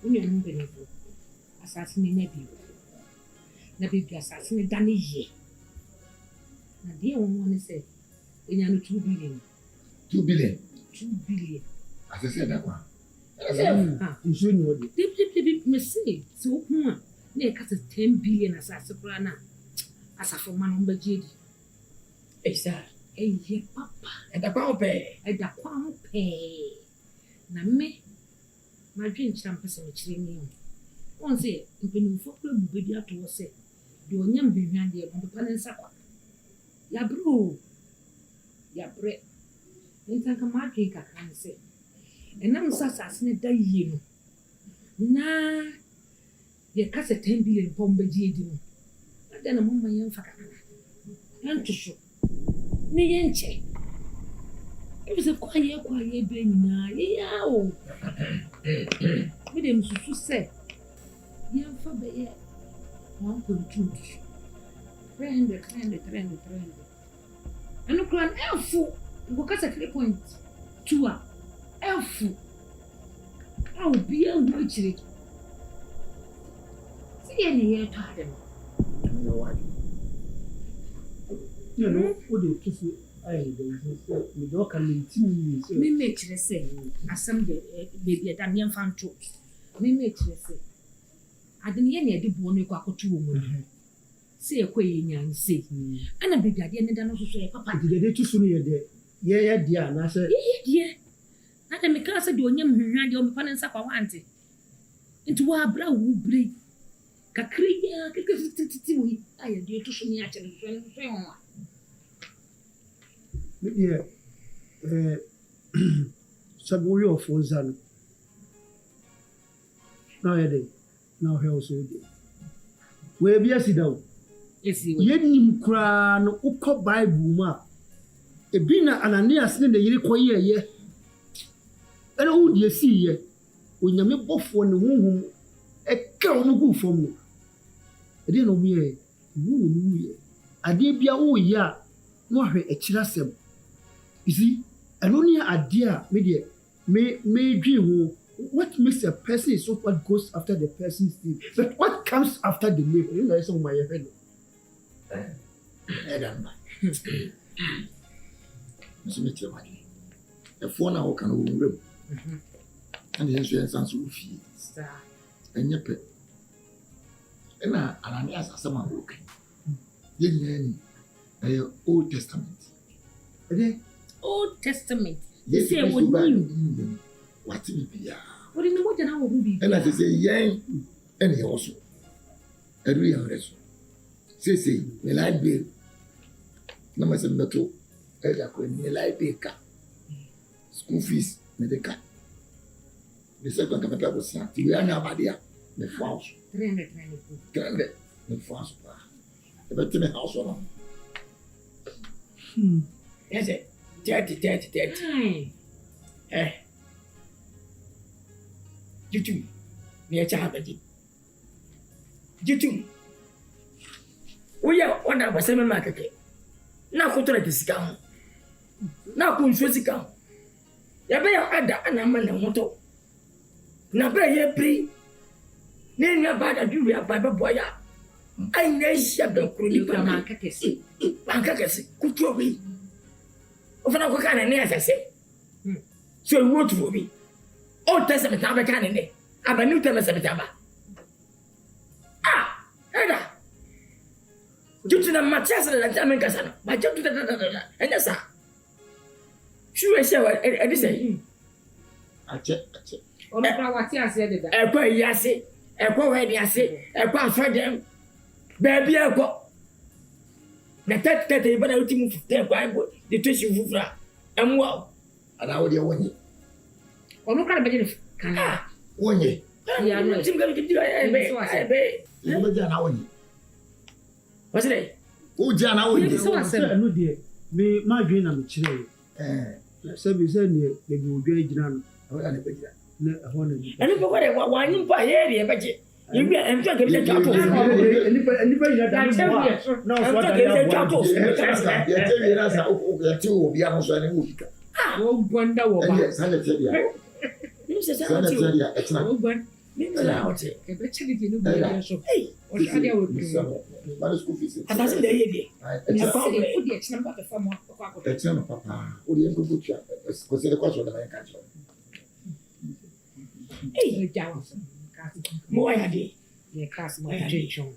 Women believe assassinate na baby assassinate than a year. Now, dear one say, in 2 billion. 2 billion. 2 billion. As I said, that one. nsuo ni wɔ de Deep, me say, so, near cut 10 billion as I soprana. As a for man by Jady. Exact. Ye papa, And the power pay. and the quam pay. Na me, my dream champers and chilling. One say, if you for club baby out to say, do a young behind the pan and supper. Ya bro, ya bread. In tank a marking, I can say. And I'm assassin that you know. Na, ye cast 10 billion pound by Jady. And then among my young fucker. And to show. Niente. It was a quiet brain now. Yeah, oh. With him to say, young Faber, 1.2. 300. And look on Elfu, look at 3.2. Elfu. I'll be a witchery. See any year to him. you know what they choose ai me do kan mentimi so Me make sure say asem de baby da me mfanto. Me make sure say ade ne ye na de bo ne kwa akoto wo mu. Se ekwa ye nyan se. Ana baby ade ne da no so so ye papa. de choose no ye de ye dia na se Ye die. Na de me ka se de onyam hwehwa de o me pa ne nsa kwa wante. Nti wa bra wo bre. Kakri ya keketiti wo aye de to so ne a kire so ho. yeah sabu yo for zan now ye de now he also de we bia sidaw Esi wo. yenim kura no ukọ bible ma ebi na Ananias ne yiri koye ye ene wo de si ye onyame bofo ne honhom eka wo gu fom no ede no mi ye wo ye ade bia wo ye a no hwe ekirasem. You see, and only idea media may dream what makes a person is not what goes after the person's name, but what comes after the name. You know, some my head. Mr. Money. The phone I can room. And the insurance and so fee. And your pet. And I ask someone working. Yin Old Testament. Old Testament. Yes, say what new. What to be? What in the more than how be? And I say, yang, and he also. And we are rest. Say, the light bill. Number 7 to the light bill car. School fees, medical. The second capital was sent. We are now by the France. 300, the France. But to the house alone. Yes, 30. You too. Me a child. You too. We are one of our same market. Now, go to the discount. Now, go to the discount. You better add that and I'm a motor. Now, pay your pre. Name your bad at you, Baba Boya. I know the Kuli Pancakes. Could you be? Over now, what kind of name I say? So you want to be? Old Testament, I'm a candidate. I'm a New Testament. Ah, Ada. Due to the Matthias and the American, my job to the and yes, sir. Sure, I say, I say. I check. Oh, what I said that. A boy, Yassi, a boy, Yassi, a pass for them. Baby, I go. The third that they better move their Bible, the tissue fufra, and well. And I would hear 1 year. Oh, no, can't be. Can I? 1 year. Yeah, I'm going to do it. You were done our year. What's it? Oh, John, I would So I said, no dear. Me my green am chire. So be say ne be go gina no. I never did. Na hona. And look what one you buy here, but you be I'm talking about cattle. Anybody that no so that cattle. Yeah, two be on so any week. oh, wonder what. Yes, I tell you. You say It's not. Oh, but a better you know, so hey, what are they would do? But school fees. I doesn't lay it. I found the number of form of That's not papa. What do you go to? Because the question that I catch. Hey, boy, I did. Yeah, class my attention.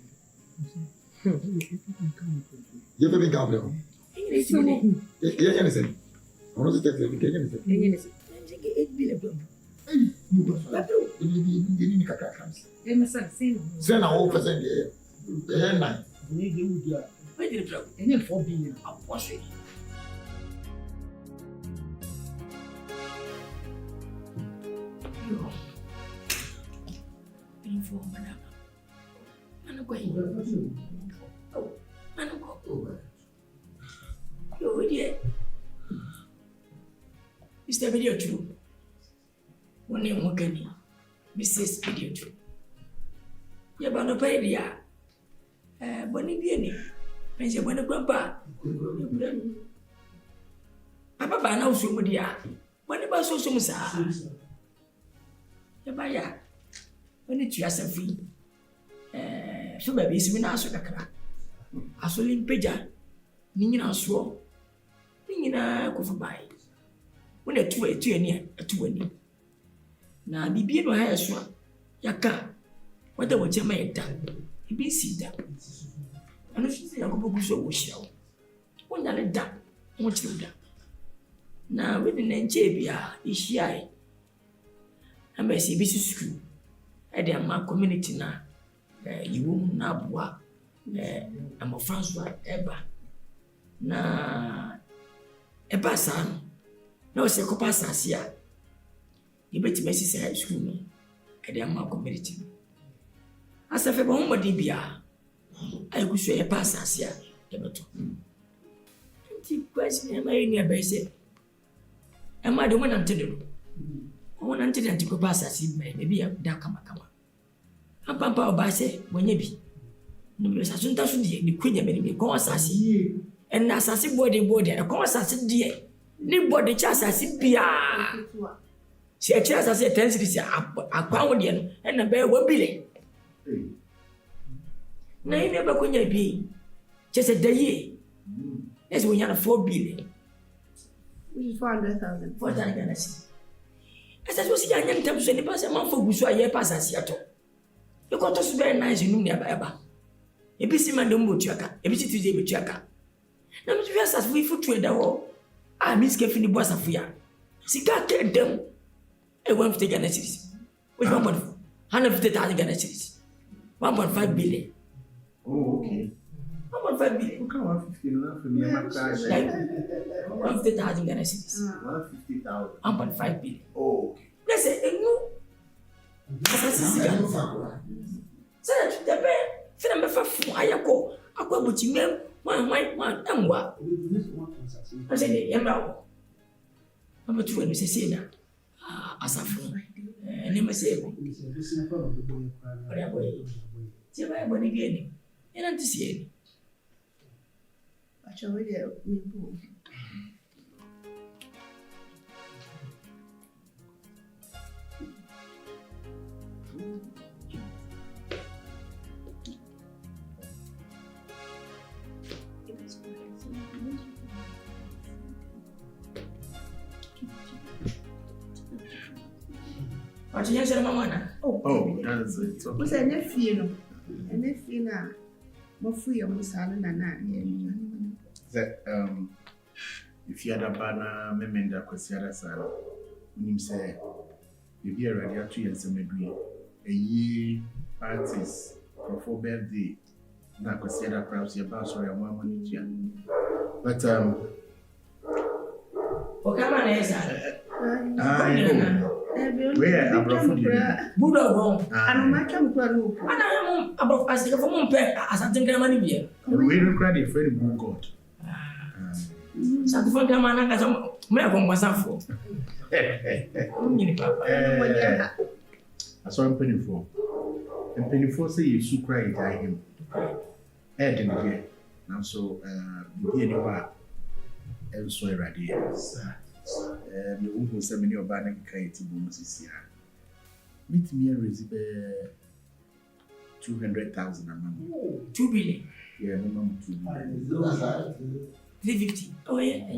You ever been governor? It's so much. Yeah, anything. I want to take the anything. Send a whole percent here. The headline. Where did it go? Any 4 billion. I'll wash it. Mr. Video 2. One name Wakani. Mrs. Video 2. Yabano Padia. Bonibiani. And you want to grandpa. Papa now so mudia. When about so much. Yabaya. When it's just a fee. So baby is when I saw the crack. I saw him peja. Nina swore. Nina go for buy. When a 2 near a 2. Now, the beer no hair swap. Yaka. What I want to make done. He be see that. I know she's a couple so wish you. One that done. What you done. Now, with the name Jabia is shy. I may see business school. I am my community now. You won't know. I'm a Francois Eba. Na Eba san. No, se copas asia. You bet me say high school no. I am my community. As a febo home dibia. I go show a pass asia. Debeto. Ti question am I near base. Am I the one until the one until the antico pass asia maybe a dakama kama. Pampa obase wenye bi. No sa sunta so die ni kwenya me ni ko asase. En na asase body e ko asase die. Ni body cha asase bia. Si e cha asase tensi si akwa wo die no en na be wa bile. Na ime ba kwenya bi. Che se daye. Yes we yana 4 billion. Which is 400,000. 400,000. Esa so si anya ntam so ni pa se man fo gusu aye pa asase ato. You got to be nice in Nubia. A busy man don't boot yaka, a busy Tuesday with yaka. Now, just as we foot to the wall, I miss Keffin the boss of fear. Cigar get them. I want to take an series. Which 150,000 Ghana series. 1.5 billion. Oh, okay. 1.5 billion. Look at 150 enough for me. 150,000 Ghana series. 150,000. 1.5 billion. Oh, okay. Let's say, no. So that the bear, Fina Mefa, I go with you, one, and what? I said, Emma. Number 2, and Mrs. Sina, as a friend, and never say, see my money again, and to see it. I shall read it. What you say, Mamma? Oh, that's it. What's a nephew? A nephew now. More free of Mussalin and if you had a banner, Memenda Kwasi Sara, when you say, you be a radio 2 years and maybe a year parties for birthday. Na Kwasi perhaps your Pastoral and 1 money. But, okay, where I'm Budo, I'm much of I'm above as the woman as I think I'm money here. We don't credit for the God. Something for the man as I'm myself. I saw him penny for. And penny for say you so cry by him. Ed in here. Now so, be anywhere. And so ready. The woman said, many of Banner Kaiti bonuses here. Meet me a recipe 200,000 a month. 2 billion. Yeah, minimum 2 billion. 350. Oh, yeah. You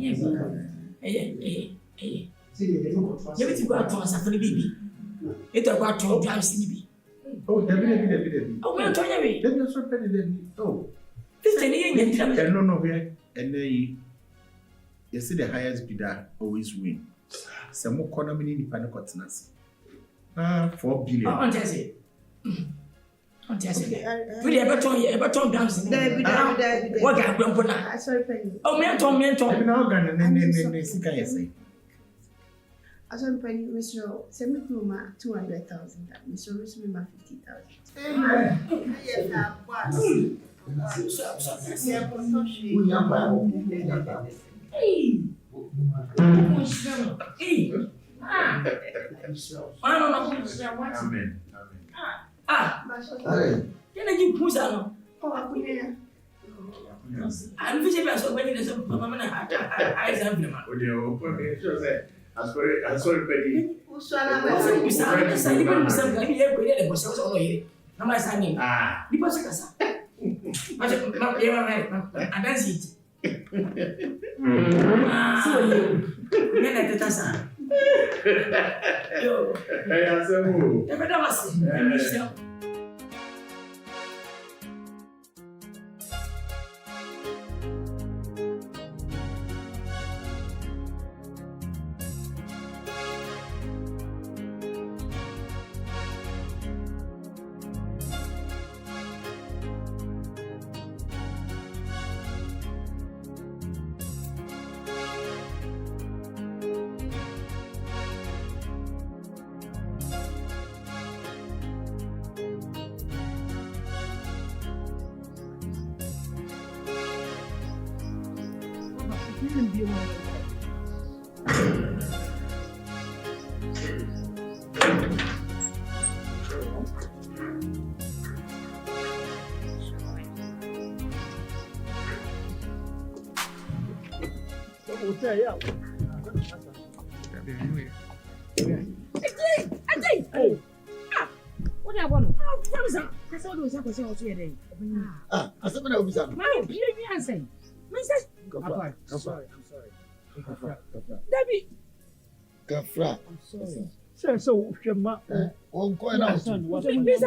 need to go out to us after the baby. It about 2 times in me. Oh, Debbie. Oh, we're telling me. Then you're so petty. Oh, 15 years. no, and then you see the highest bidder always win. Some more economy in the panic continents. 4 billion. On Jesse. Really, ever told Dams. What I don't Sorry, Penny. Oh, man, told me. Now, say. I saw Penny, Mr. Semi-Pluma, 200,000. Mr. Rusmima, 50,000. Hey! I don't know. Amen. Then you push on. I'm fishing myself when there's a mama. I have them. I'm sorry, Betty. Who's one of us? What I want? That's all those are saying today. I said, when I was on. My Vivian saying, Mrs. I'm sorry. Debbie. Gafra. I'm sorry. So, Shema. On coin out. What's in this?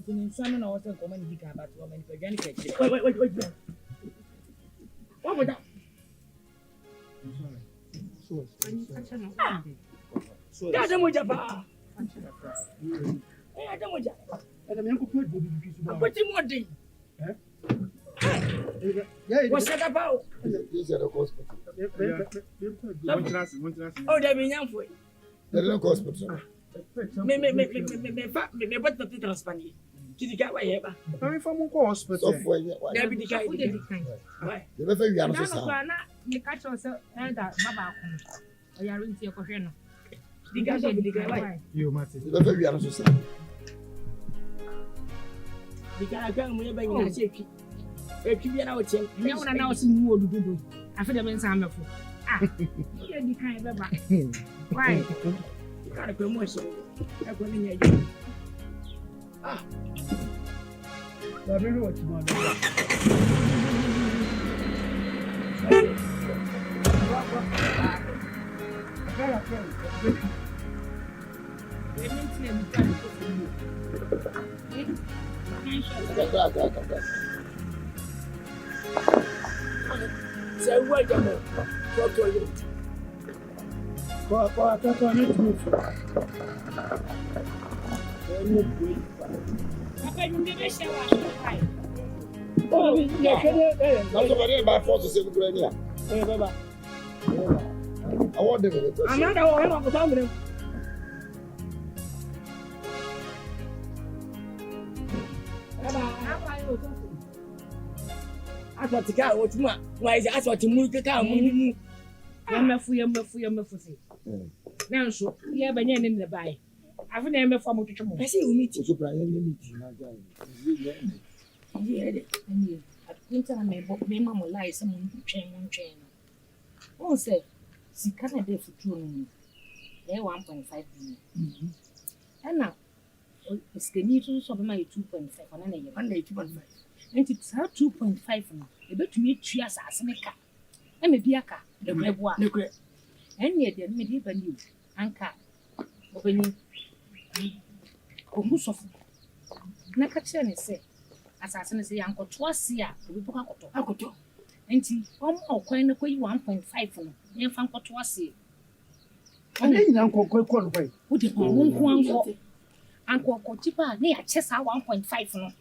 In Simon, I was a community about women for Janet. Wait. What was that? What's that about? Oh, they've been young for it. The low hospital. Me but the transparent. Did you get my ever? I'm from hospital. There be the guy. Why? The very young. You catch yourself and that Baba. I are in your question. The guy of the guy. You, Martin. The very young. The guy can't remember you say. If you are out, you know, and now some more to do. I feel the some of you can't ever. Why? You got a promotion. I'm going to get you. I don't know what you want. Say what you by force to say good. I want them. I'm not going to come with him. I thought the guy was why is I thought to move the car. I'm a free. Now, so, yeah, but in the buy. I've never from what you see. We meet you. I think I may book me, Mamma lies some chain. Oh, say, see, can I do for 2 minutes? They're 1.5 billion. And now, it's the need to solve my 2.5 on an 2.5. And it's her 2.5 now. They bet me 3 years as a maker. And maybe a car, the red one. And yet, they made even you, Anka, opening Ko musofu. Na ka kire ne se asase ne se yankoto ase a obi poka akoto. Enti okwan na koyi 1.5 no. Yen fa nkoto ase. Ade nyina nkɔ no bai. Wo de ko anko. Anko tipa na ya chesa 1.5 no.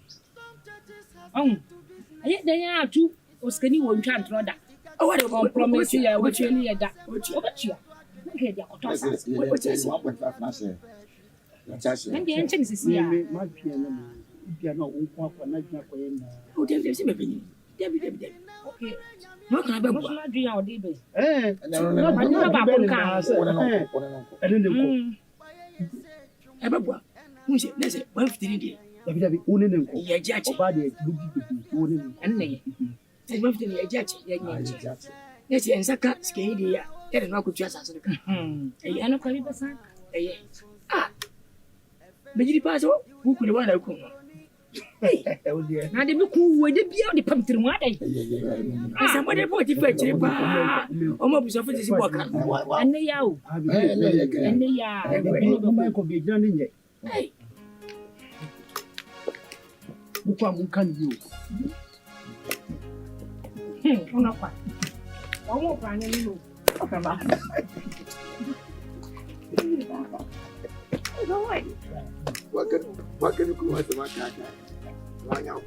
Aye dan ya atu oskani wo ntwa ntroda. O de compromise ya wo tue ni ya da. O betua. Okay, dia akoto ase. What is 1.5 na say? Ndi enche ni sisi ya. Ma pia na bia na wo nkɔ akɔ na gina kɔ yɛ na. O dem se me penyi. Debi. Okay. No kan be Mo bua. na dua o de be. No. Ba ba ko ka. Ade ne nkɔ. E be bua. Mu se na se 150 dey. Dabi wo ne nkɔ. Ye jache. Oba de bugi bugi wo ne. Enne ye. Se 150 ye jache. Ye nyache. Ne se ensaka skeni dey ya. Ye de no akotu asase no ka. E ano ko bi be san. Eye. Ah. Bejiri pa so ku ku ne wa na ku. Na de bi ku wo de bia o de pam tiri mu adai. Asa mo de bo ti fa chire pa. O mo bu so fa ti si bo ka. Enne ya o. Enne ya. Mo mai ko bi gina ne nye. Mo kwa mo kan yo. Ona kwa. Wa mo kwa ne ni lo. Okay ba. What can you do with the matter? Why now?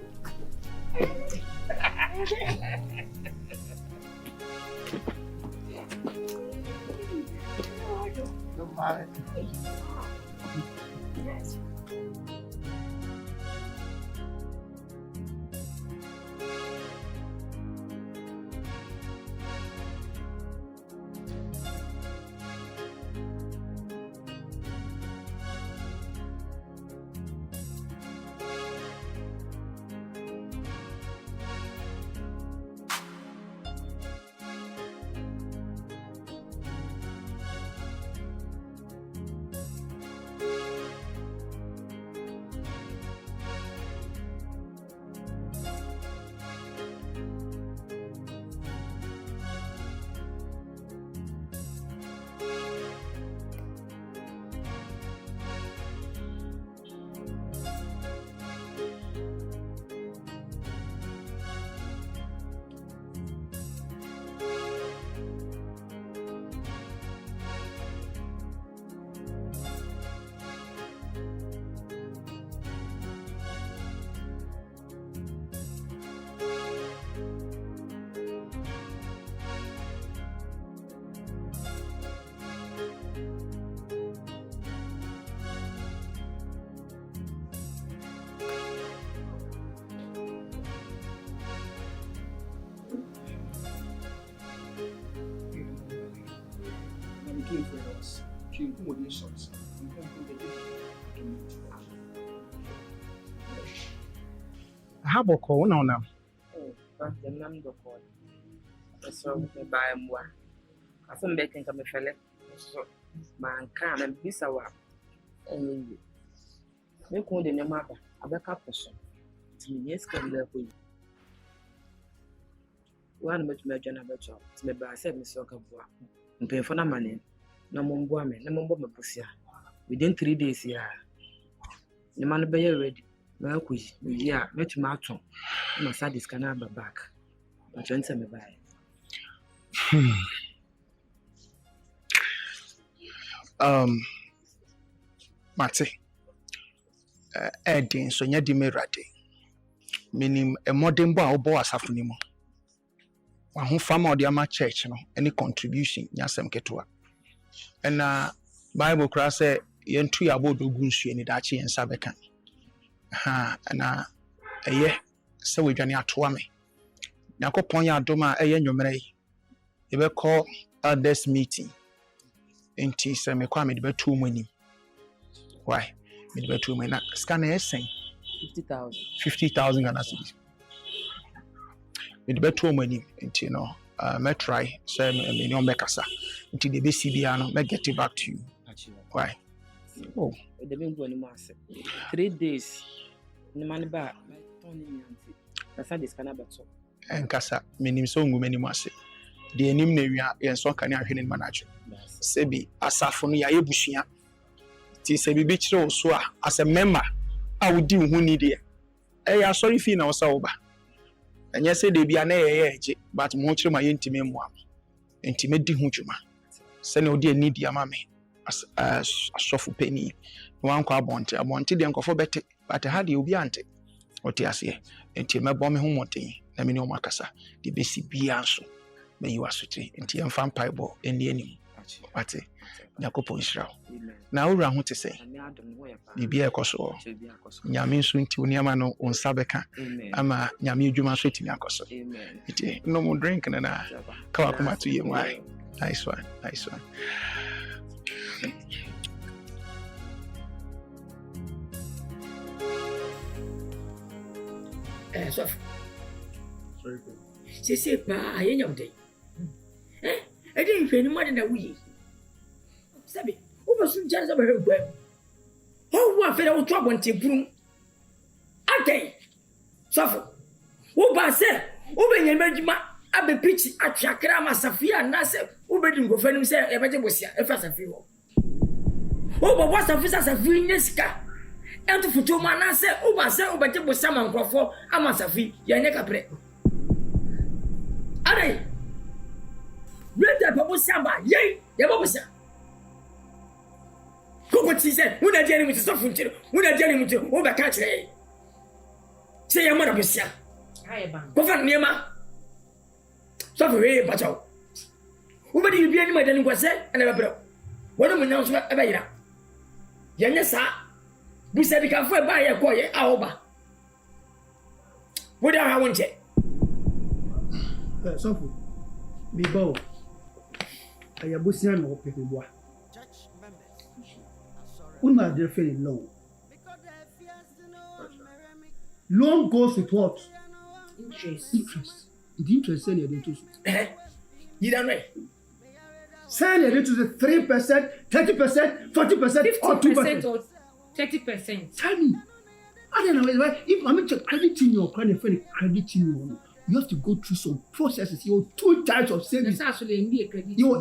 How about call now? The number call. So, by moi. I think they can come a fella. So, man can and be so up. And you make one in your mother, a backup person. Yes, can live with you. One much major number job. Maybe I said, Miss Yoka, and pay for the money. No more woman, no more woman pussy. Within 3 days, yeah. The man be ready. Well, quiz, yeah, met Marton. My side is can have back. But you answer me by. Mate. Eddie, so you're demerate. Meaning a modern boy as Safunimo. Who farm or the Ama church, no, any contribution, Yasem Ketua. And Bible class say, yen 2 about the goose in the Dachi and Sabekan. And a year, so we journey at me. Nako Ponya Doma, a yen your you will call this meeting. In tea, so me quam it be 2 money. Why? It be 2 money. Scan a saying 50,000 Ghana cedis. It be 2 money, you know. Me try, say me no make asa. Until the BCB, me get it back to you. Why? Oh, The main one, 3 days. No money back. That's how this can happen. And Kasa, minim so many must say. The enemy and so can I hear in manager. Sebi, Asafon ya ebushia. ti se bibi kire so a as a member a wodi hu ni de ya sorry fee na wo sa wo ba anya se de bia na ye eje but mo kire ma ye ntime mo am ntime di hu dwuma se na odi ani di ama me as asofu pani wan kwa abonte de nkofo bete but ha de obi ante oti ase ntime bo me hu moten na me ne o makasa de besi bia so me yi wasotri nti emfa mpaibo eni enim ate Yakopo Israel. Na ura ho te sei. Bibia ekoso. Nyame nso nti oniama no onsabeka ama nyame adwuma so timi akoso. Iti no mo drink na kawa kuma to ye why. Nice one. So. Say pa ayenya mde. I didn't feel any more than a week. Sabi, who was soon just over her web? Oh, what fellow trouble to broom? Okay, suffer. Who by say, Uben Yamajima, I be pitch at Chakrama Safia and Nasa, Uben go for himself, ever was here, a fast a few. Oh, but what's a visa of Vineska? And to Futuma Nasa, Uba say, Uba was someone for Amasafi, Yaneka Pre. Are read that Papa Samba, yea, Yabosa. What she said, when I tell him to suffer, when I tell him to over country. Say your mother, Monsieur. Go for Nema. Suffer, but oh. Who would you be any more than was said? And never broke. What am I now? Ever. Yes, sir. We said we can find by a quiet hour. What I want it. Suffer. Be bold. I am Bussian or Pepe. Una de feel loan. Loan goes with what? Interest. The interest sell your interest. You don't know. Sell your interest 3%, 30%, 40%, or 2%. Or 30%. Tell me. I don't know why. If I'm crediting your crediting you, you have to go through some processes. You have 2 types of service. That's actually a credit. You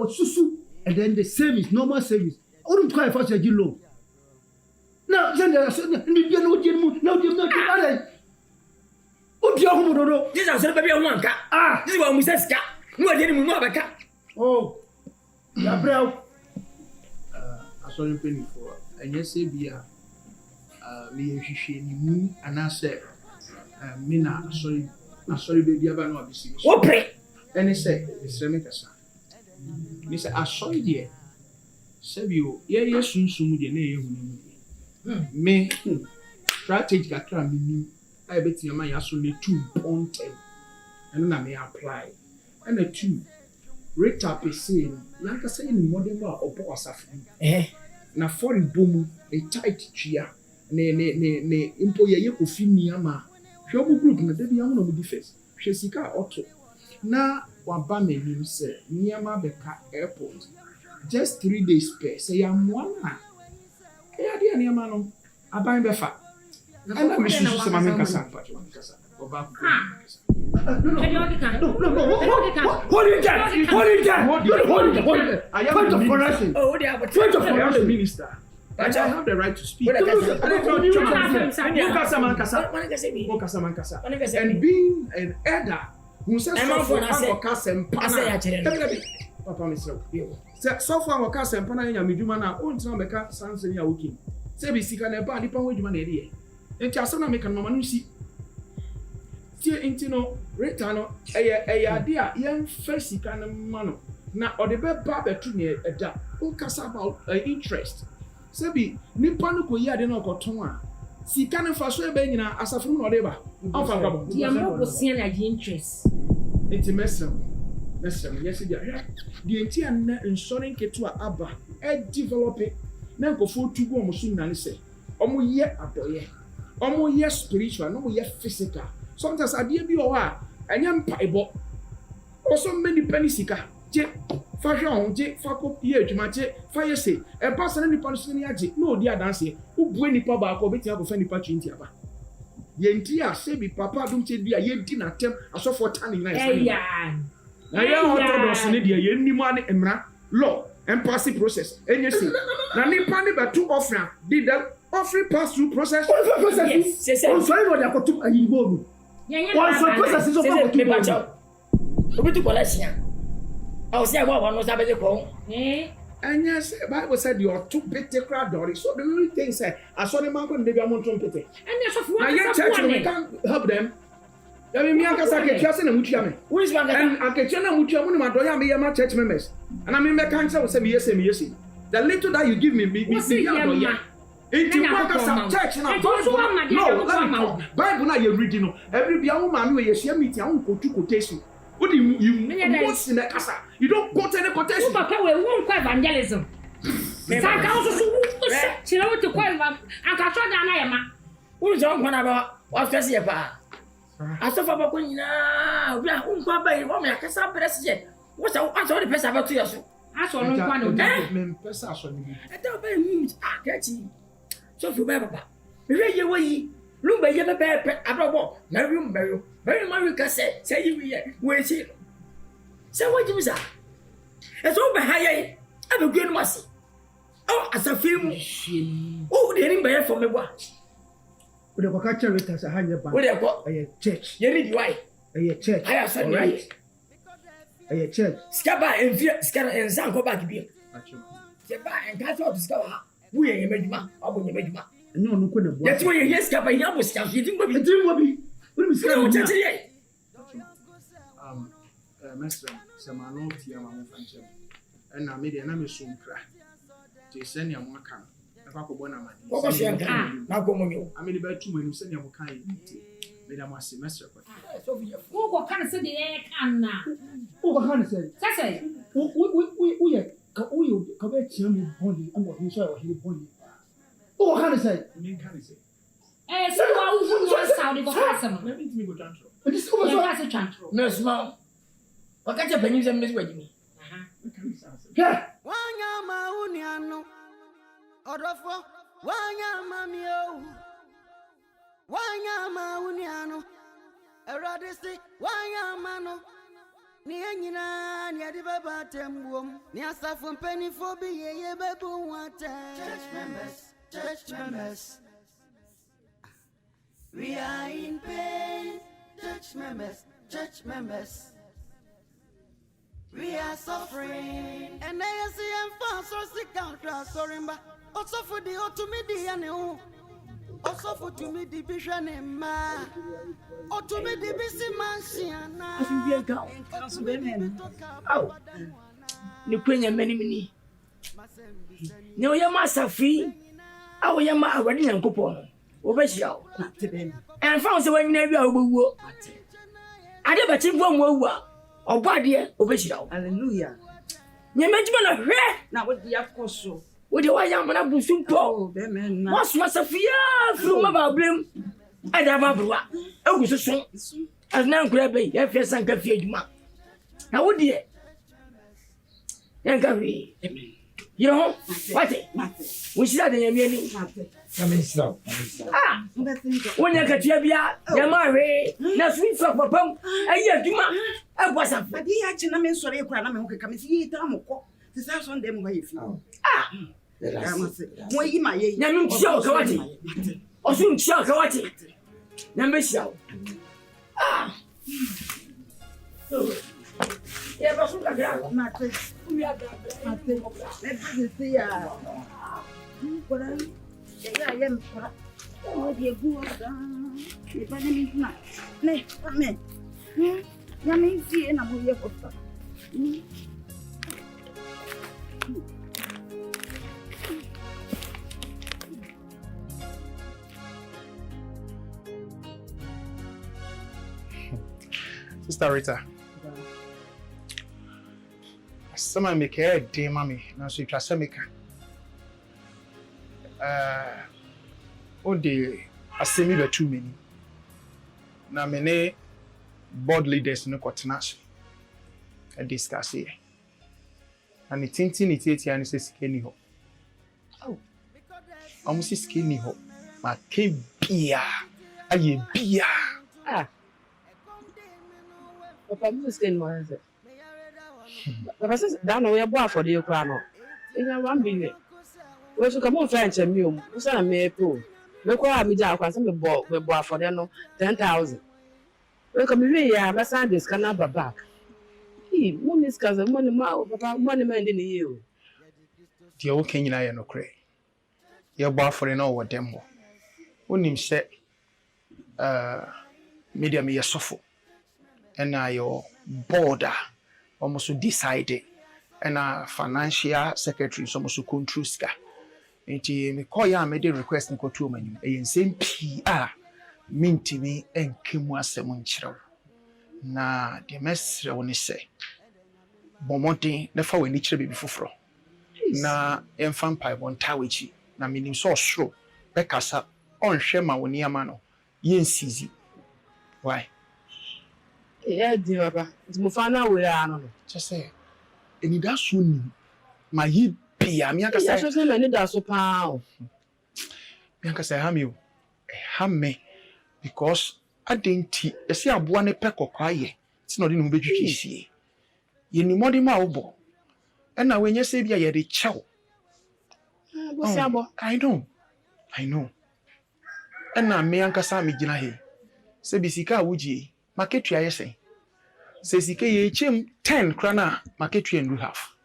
susu, and then the service, normal service. I don't try first to loan. Now, then there are no. This is a baby one car. Ah, this is what we said. No, I didn't move back. Oh, Gabriel. I saw you penny for, and yes, be me she knew, and I said, Mina, sorry, baby, I'm not busy. What pray? And he said, it's Remicasa. Mister, I saw you there. Sabio, yeah, soon the name. Me, strategy got me. I bet your man has only 2 10, and then I may apply. And the 2 rate up is saying, like I say in modern war or boss of na foreign boom, a tight chair, ne, employer Yokofiniama. Shobu group na debi yamu no mu defense. Shesika auto. Na waba me nim say Niama Beka airport. Just 3 days pay. Say am one. Ya dia Niama no aban befa. Ana me susu se mame kasa pacho kasa. Oba ku. No. Hold it down. I am the minister. Oh, they have a the minister. But I have the right to speak. And being an elder who says so far our cast and Panaya Midumana owns no Meka Sans and Yawiki. Say, Sika Neba, Nipa Wajman, and Chasana make a Nomanusi. Dear Intino, Retano, a dear young face kind of mano. Now, or the bed barber to near a da, who cast about interest. Sebi nipa no ko yi ade na okoton a sika ne fa so e ba nyina asafuru no deba afa gabo dia mo ko sian ade interest enti mesem yes dia die enti an insurance ketu aba e develop na nkofo tugu omo so nyane se omo ye adoye omo ye spiritual no mo ye physical sometimes ade bi o ha anya mpaibo also many penny sika je fashion je fako ye adwuma je fa ye se e pass na nipa no ni age no odi adanse ubue nipa ba ko beti akofa nipa 20 aba ye nti a se bi papa dum che bia ye di na tem asofo tani na isa na ye orthodox ne dia ye nimu ane emra law Embassy process. And you see, now nipa ni betu offering. Did the offering pass through process? Yes. On sorry what they got to a yibo. One so process is over to me. Obi to collection. I was say one was abede ko. And yes, Bible said you are too petty crowd dory. So the only thing said, I saw the man they be among trumpet. And there's a now your church we can't help them. I mean, Mianka get just in a mutuame. Who is one? And I get you mutuam, my doya me my church members. And I mean, my cancer will say me yes. The little that you give me, into one church now. No, Bible now you're reading. Every woman where you share meeting, I won't go to quotation. What do you what's in the casa? You don't quote any quotation. Papa, we won't quite evangelism. Saka also she know to quite and can show Dana. Who is on one about what's the year? I saw Papa Quina. We are unquabbed by woman. I can stop president. What's all the best about to yourself? I saw no one of them. I don't pay me. I get you. So for Papa, read your way. Look by your bear about Mary. Very America said, say you where is it? So what you say? It's over high. I'm a good mercy. Oh, as a film. Oh, they didn't buy for me. What? With the Bocacha rate as a higher bank. What they got? A church. You need why? A church. I have said right. A church. Scabba and fear, scatter and sound go back to be. Scabba and catch up to discover. We ain't made ma. I wouldn't make ma. No, couldn't. That's why you hear Scabba. You almost can't. You think what will be. Master, some are not here, my function. And I made an amazon crack. To send your one can. If I could want what was your can? Now go on you. I made about 2 when you send your kind. Madam was semester. Who can say the air can now? Who can say? Say, we commit him body and what he saw he body. Who can say? Eh, so I sound of a Let me go down. This was a chantro. No, small. What can't you believe them with me? Yeah. Wanyama uniano. Odofo. Wanyama mio. Wanyama uniano. Eradisi. Wanyama no. Ni enyina ni adibaba tembuom. Ni asafu mpeni fobi ye bebu wate. Church members. We are in pain, church members. We are suffering, and I see and fast or sick out, sorry, but also for the automidi and also for to me the vision and ma, or to me the busy man, I should be a girl. Oh, you bring a many. No, your master fee. Oh, your ma already and coupon. Obesio. And found the way you never will. I never think one will. Oh, body, Obesio. Hallelujah. You mentioned a hair. Now, what the of course so. What do I am when I do some poor? What's Sophia from about blame? I have a brother. Oh, so as now grab a FS and Cafe. Now, what dear? Yankavi. You know what? We said in your meaning. Ah, when you get your beer, you're married. Now, sweet for Papa. I hear you, I was a fatty. I'm sorry, I'm come and see it. The house on them way. Ah, why you my young show, Kwasi? Or soon show Kwasi. Number show. Ah. Yeah, but look at that. We are let's see. What I am. Oh, dear, good. If I didn't not. Nay, come in. Yummy, see, and I'm here for stuff. Sister Rita. Someone make a day, mommy. Now, so you trust me. Oh, the assembly were too many. Now, many board leaders no quatination. I discuss here. And the thing and it says skinny ho. Oh, almost skinny ho. My came beer. Aye, beer. Ah, Papa, I'm skin was it? Papa says, down away a bar for the Ukrano. ina 1 billion we so come on French me o so me po me ko a me ja kwa se me bo afode no 10,000 we come we ya ba san this kana back money scars money ma papa money man dey ni o die wo kan nyina ye no kre ye bo afore na wo dem ho onim se media me yesofo ena yo border almost decide ena financial secretary so almost control ska enti me call ya me dey request nko to manyum e nsem pi a mintimi enkemu asem nkyerɛw na de mesre woni se bomonten na fa wani kyerɛ bibi foforo na emfa mpai bontawechi na minim so osoro bekasa onhwɛ ma woni ama no yensizi why di baba mo fa na we ano no say eni da so ni ma yi pia mi aka say so say me ni da so pa o mi aka say ha me because adenti ese aboa ne pe kokwa ye ti no de no betwitwi sie ye ni modi ma obo na we nya se bia ye de chew bo se abo I know na me anka sa me gina he se bisika wuji market ya yesen se sika ye chem 10 krana market ya ndu half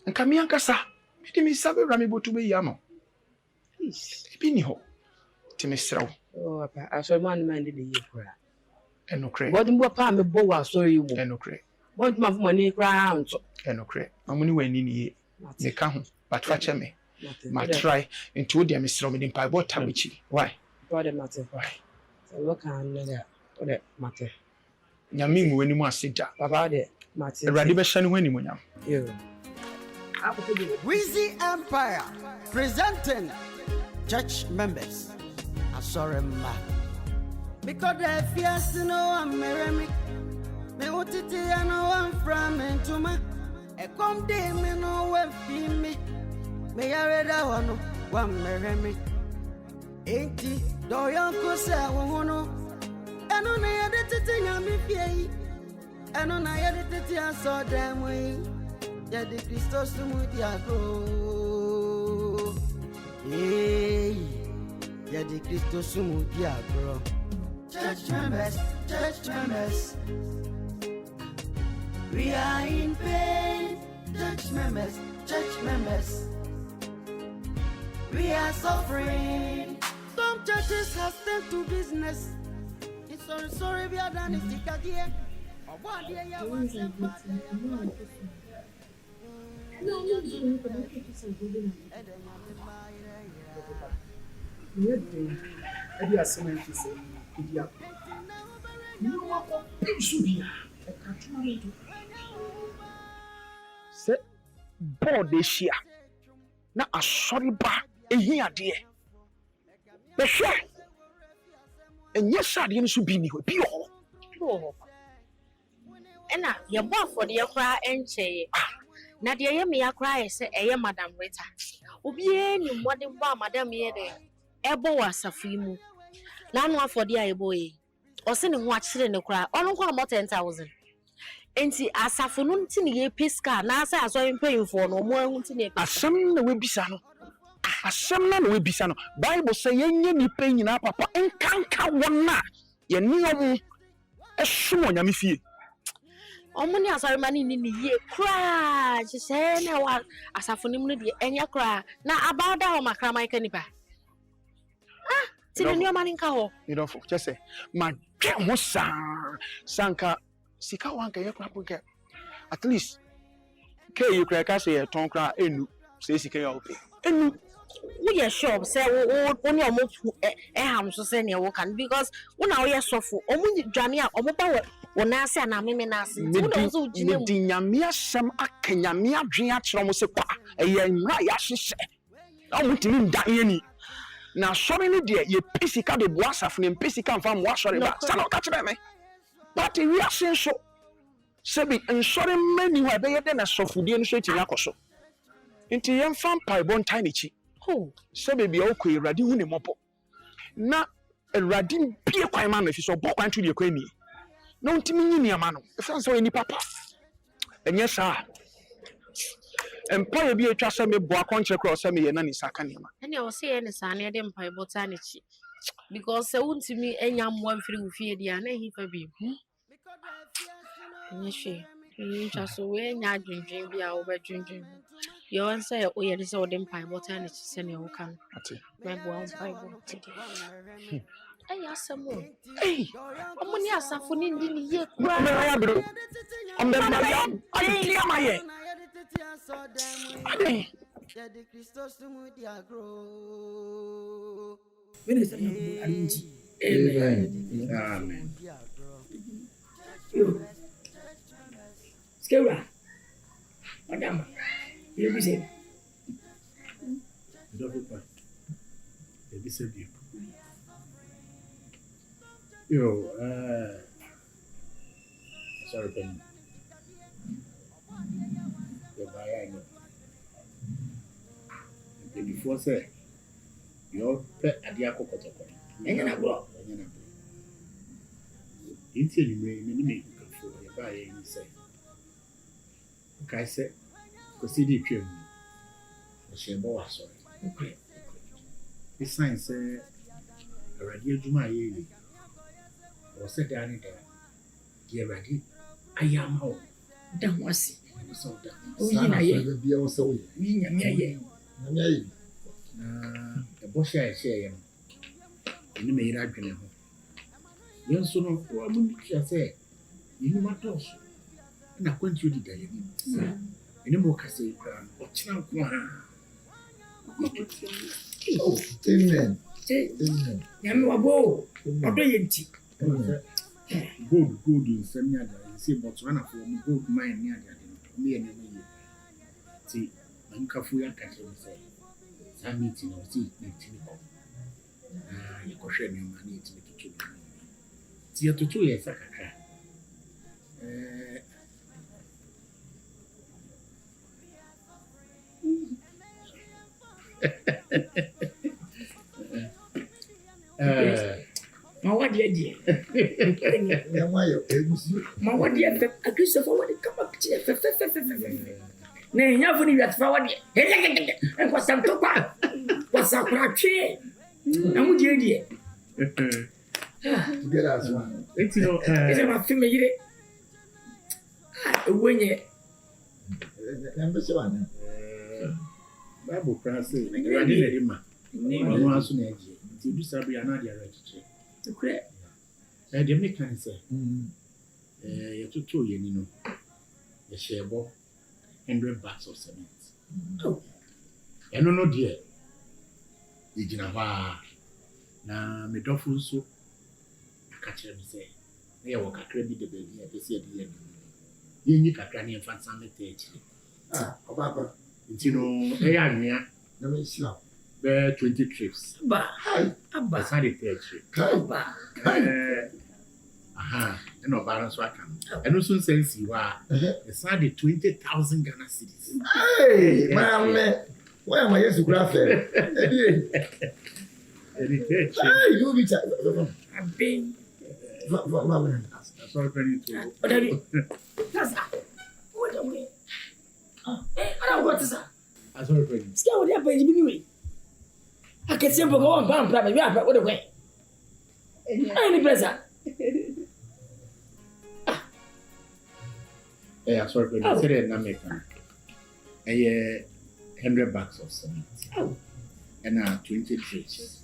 nka me anka sa me mi sabe bra me botu be ya no bi ni ho ti me sraw papa aso man de ye kura enokre god mbo pa me bo wa so yi wo enokre god ma fu money kra nto enokre amuni wani ni ye me ka ho but fa che me ma try into the me sraw me din pa bo tawichi why god matter why so what can that what matter nyame mu wani mu aseda baba de matter erade be hye ne wani mu nyam yo Weezy Empire presenting church members. Sorry, ma. Because the fears no I'm marrying. Me utiti I know I'm from into ma. E come day me no one feel me. Me I read that one marrying. Ain't it? Do you go say I wanna? And on I had it to me fee. And on I had it to I saw them way. Yeah, the Christos to Mudiago. Hey. Yeah, the Christos to Mudiago. Church members. We are in pain. Church members. We are suffering. Some churches have turned to business. It's sorry, we are done. It's the again. Se board eshia na asori ba ehia de be hwe enye sade nso bi ni ho bi ho ena ye bo afode ye kra enche na de ye me ya kra ye se eye madam Rita obi eni mmode bo madam ye de ebo wasafu imu na anu afode aye boye o se ne ho akire ne kra ono kwa mo 10,000 enti asafo no ntini ye piska na asa aso mpanyimfo no mo ahu ntini ye asem na we bisa no Bible say yenye nipa nyina papa enkanka wona ye ne omo ehwo nyame fie omuni asari mani ni ye kra se na wa asafo nim no de enya kra na abada ho makra man kanipa tini ni mani nka ho you don't for just say ma dwe ho sanka sika wanka ye kra ponke at least ke you kra ka say ton kra enu say sika ya ope enu we are sure say oni omo ham so say ne wo kan because una we sofo omo dwane a omo ba wona ase na meme na ase una so ugine mu nyame asem akanyame adwen a kire mo se kwa eye nwra ya hyehye na omo timi ndan ni na sori ni de ye pisika de boasaf ne pisika mfa mo asori ba sa na ka kire me but we are saying so sebi nsori mani wa be ye de na sofudie no so eti yakoso nti ye mfa mpai bon tiny chi sebi bia okọ erade hu ne mopo na erade bie kwan ma na fi so bọ kwan tu de kwan ni no ntimi nyi niama no e fa so ni papa enye sa empire bi etwa sɛ me boa kɔnkyɛ kora sɛ me yɛ na ne saka nema ɛne ɔ sɛ yɛ ne saa ne yɛde mpaebɔ ta ne kyi because sɛ wontumi anya mmoa mfiri wo fie deɛ a na ɛhi fa bi ɛnyɛ hwee ntwa so woanya adwendwen bi a wobɛdwendwen deɛ ɔn sɛ woyɛ ne sɛ wode mpaebɔ ta ne kyi sɛnea woka no mɛboa wo mpaebɔ ɛyɛ asɛm o ɔmo ne asafo ne ndi ne yie koraa Amen. Skewra. Madam. You be say. Yo, sorry, Penny. Before say, your pet at the Akokotoko. And you're not bro. Until you may for your buy and say, okay, say, consider him. The shame was sorry. Okay. This sign say, a radio Juma ye. Or said down there, dear ready, I am home. Damn was it. Oh, yeah, be also. A bush I say, and you made up in him. Young son of woman shall say, you know what else? And I want you to tell you. Any more Cassie crown or chunk one. Oh, amen. Amen. Yamuabo, or deity. Good, in some other, see what's one of them, good mind near me and me. See, I'm Kafuya catching say. Some meeting or see, you can share your money to make it. See, you 2 years, Sakaka. My what dear? My what dear? A Christopher, what it come up to? Nay, never knew that for what and was some topa. What's up, Rache? And would you dear? Get us one. It's a family. When you number one. Bible class, I didn't him. No answer. To do Sabi another right. To create. I didn't make answer. You took 2 years, you know. The share ball. 100 bags of cement. Oh, I don't know, dear. The Geneva. Now, me dofu so. I catch him say, "They walk a credit the baby at the city." You need a granny and fancy stage. Ah, Papa. You know, they are near. Let me see. There 20 trips. Bah, Abba, sorry, 3 trips. Aha, and no balance what can. And also says you are the 20,000 Ghana cities. Hey, man, where am I? Yes, to graph it. Hey, you be I've been. Sorry, Penny. That's what a way. I don't want to say. I saw Penny. Scale what happened anyway. I can simply go on, bam, bam, bam, what away. Any present. Yeah, sorry, Penny. I said it, American. 100 bags of cement. Oh. And 20 trips.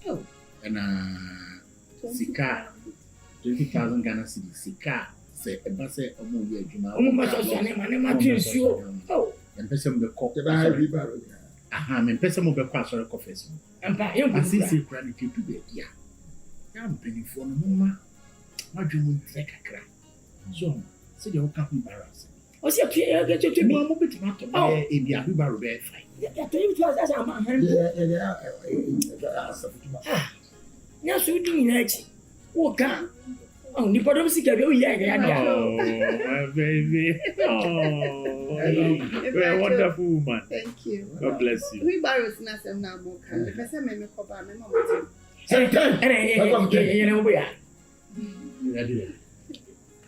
Oh. And Sika, 20,000 Ghana cities. Sika, say a bus of more year, Juma. Oh, my gosh, oh, and person will cook the barrel. Aha, and person will be quite sorry coffees. And by him, I see secret to be here. I'm penny for no more. What you would take a crack. So, say you'll come embarrassed. Oh, see, I get you to me. I'm a bit not to buy in the Abiba Red fight. I tell you, as I'm a hand. Yes, we do in it. Oh, God. Oh, the bottom sick of you, yeah. Oh, my baby. Oh, you're a wonderful woman. Thank you. God bless you. We borrow nothing now, more kind. The person may make up our memory.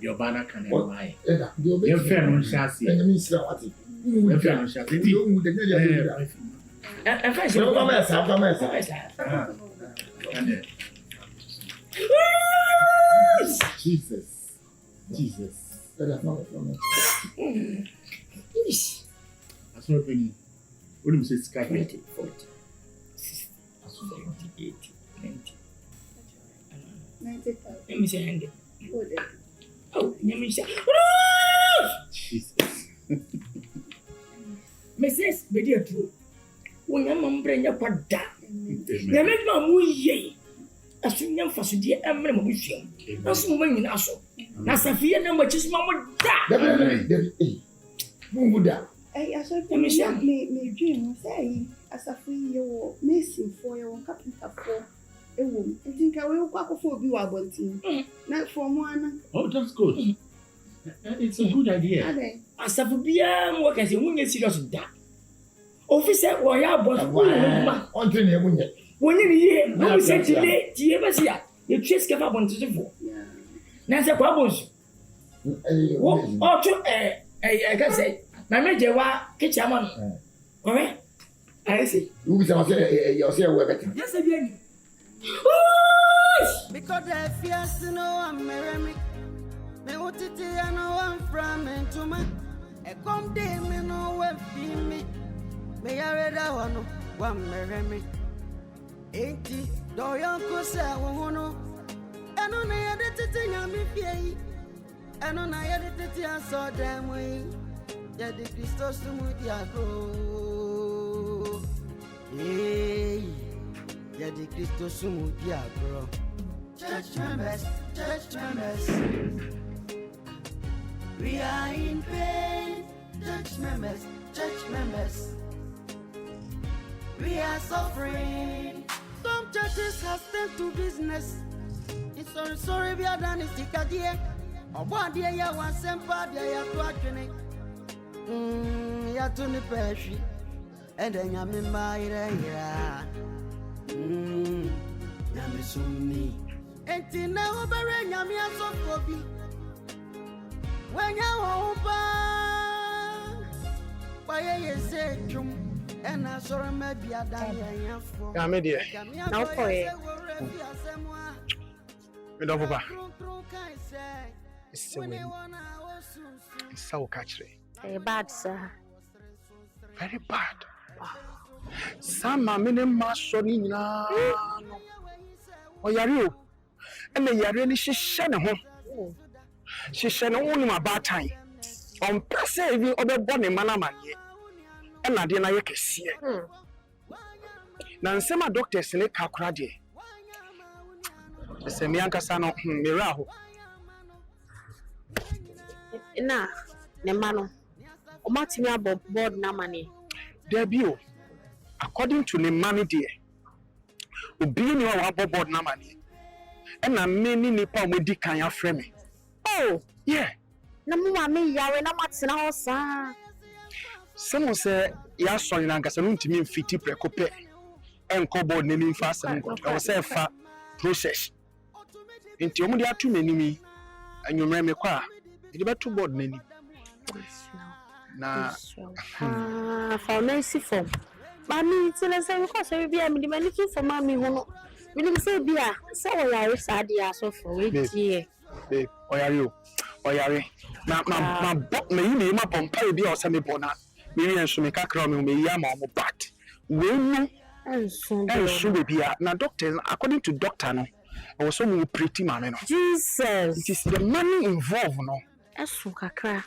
Your banner can buy. Your friend on chassis. Jesus. That's not penny. What do you say? Sky 20, 40, 60, 70, 80, 90. 90,000. Let me say 100. Oh, let me say. Jesus. Mrs. Media True. When your mom bring your pada, you make no more ye. As soon as you see a member with you, that's when you know. That's a fear number, just Mamma. I saw me dream, say, as a free year missing for your capital for a woman. I think I will walk for you about it. Not for one. Oh, that's good. It's a good idea. As a beer, what can you win serious that? Officer, why are both on the when you hear, no, we said today, Tiabasia, you just give up on to the four. Nancy Quabos. Oh, I can say. My major wa kitchen man. Correct? I see. You say you're better. Yes, again. Because I fear no I'm merry. Me what it I know I'm from into my a come day me no way be me. Me I read that one merry. Ain't it? Do you go say no? And on I had it in me fear. And on I had it I saw them way. Ya de Cristo sumudiago. Hey, ya de Cristo sumudiago. Church members, we are in pain. Church members, we are suffering. Some churches have turned to business. It's sorry we are done. It's the idea. Or one day ya want semper, ya to actually. Ya to the pantry, and then I'm in my area. Yamisumi. And now, Baron Yamia so copy. When you open, why you say, and I saw maybe a dying for Yamedia. Now for it. It's so catchy. Bad, sir. Very bad. Some minimum sorry now. Oh, you and then you're really she's home. She's only my bad time. On perceiving other bonny manaman, and I didn't see it. Now, some doctors in a calculated. The same Yankasano Miraho. Nah, Nemano. Omatimia board na money. Debut. According to the money dear. Obini wa board na money. And I many nipa we di kan ya frame me. Oh, yeah. Na mu ma me yawe na matina ho sa. Someone say ya sorry na nkasa no ntimi mfiti prekope. Enko board na mi fa asem ko. I was say fa process. Nti omu di atu menimi. Anwumre me kwa. Edi ba to board na ni. Na pharmacy form. Mami, tell say because we be am the money for mami hono. We dem say bia, say we are sad ya so for we here. Babe, oyare. Na you ma pompa bi o se me bona. Me wi enso me kakra me ya ma mo bat. We no enso bia. Na doctors according to doctor no, I was so pretty man no. Jesus. It is the money involved no. Enso kakra.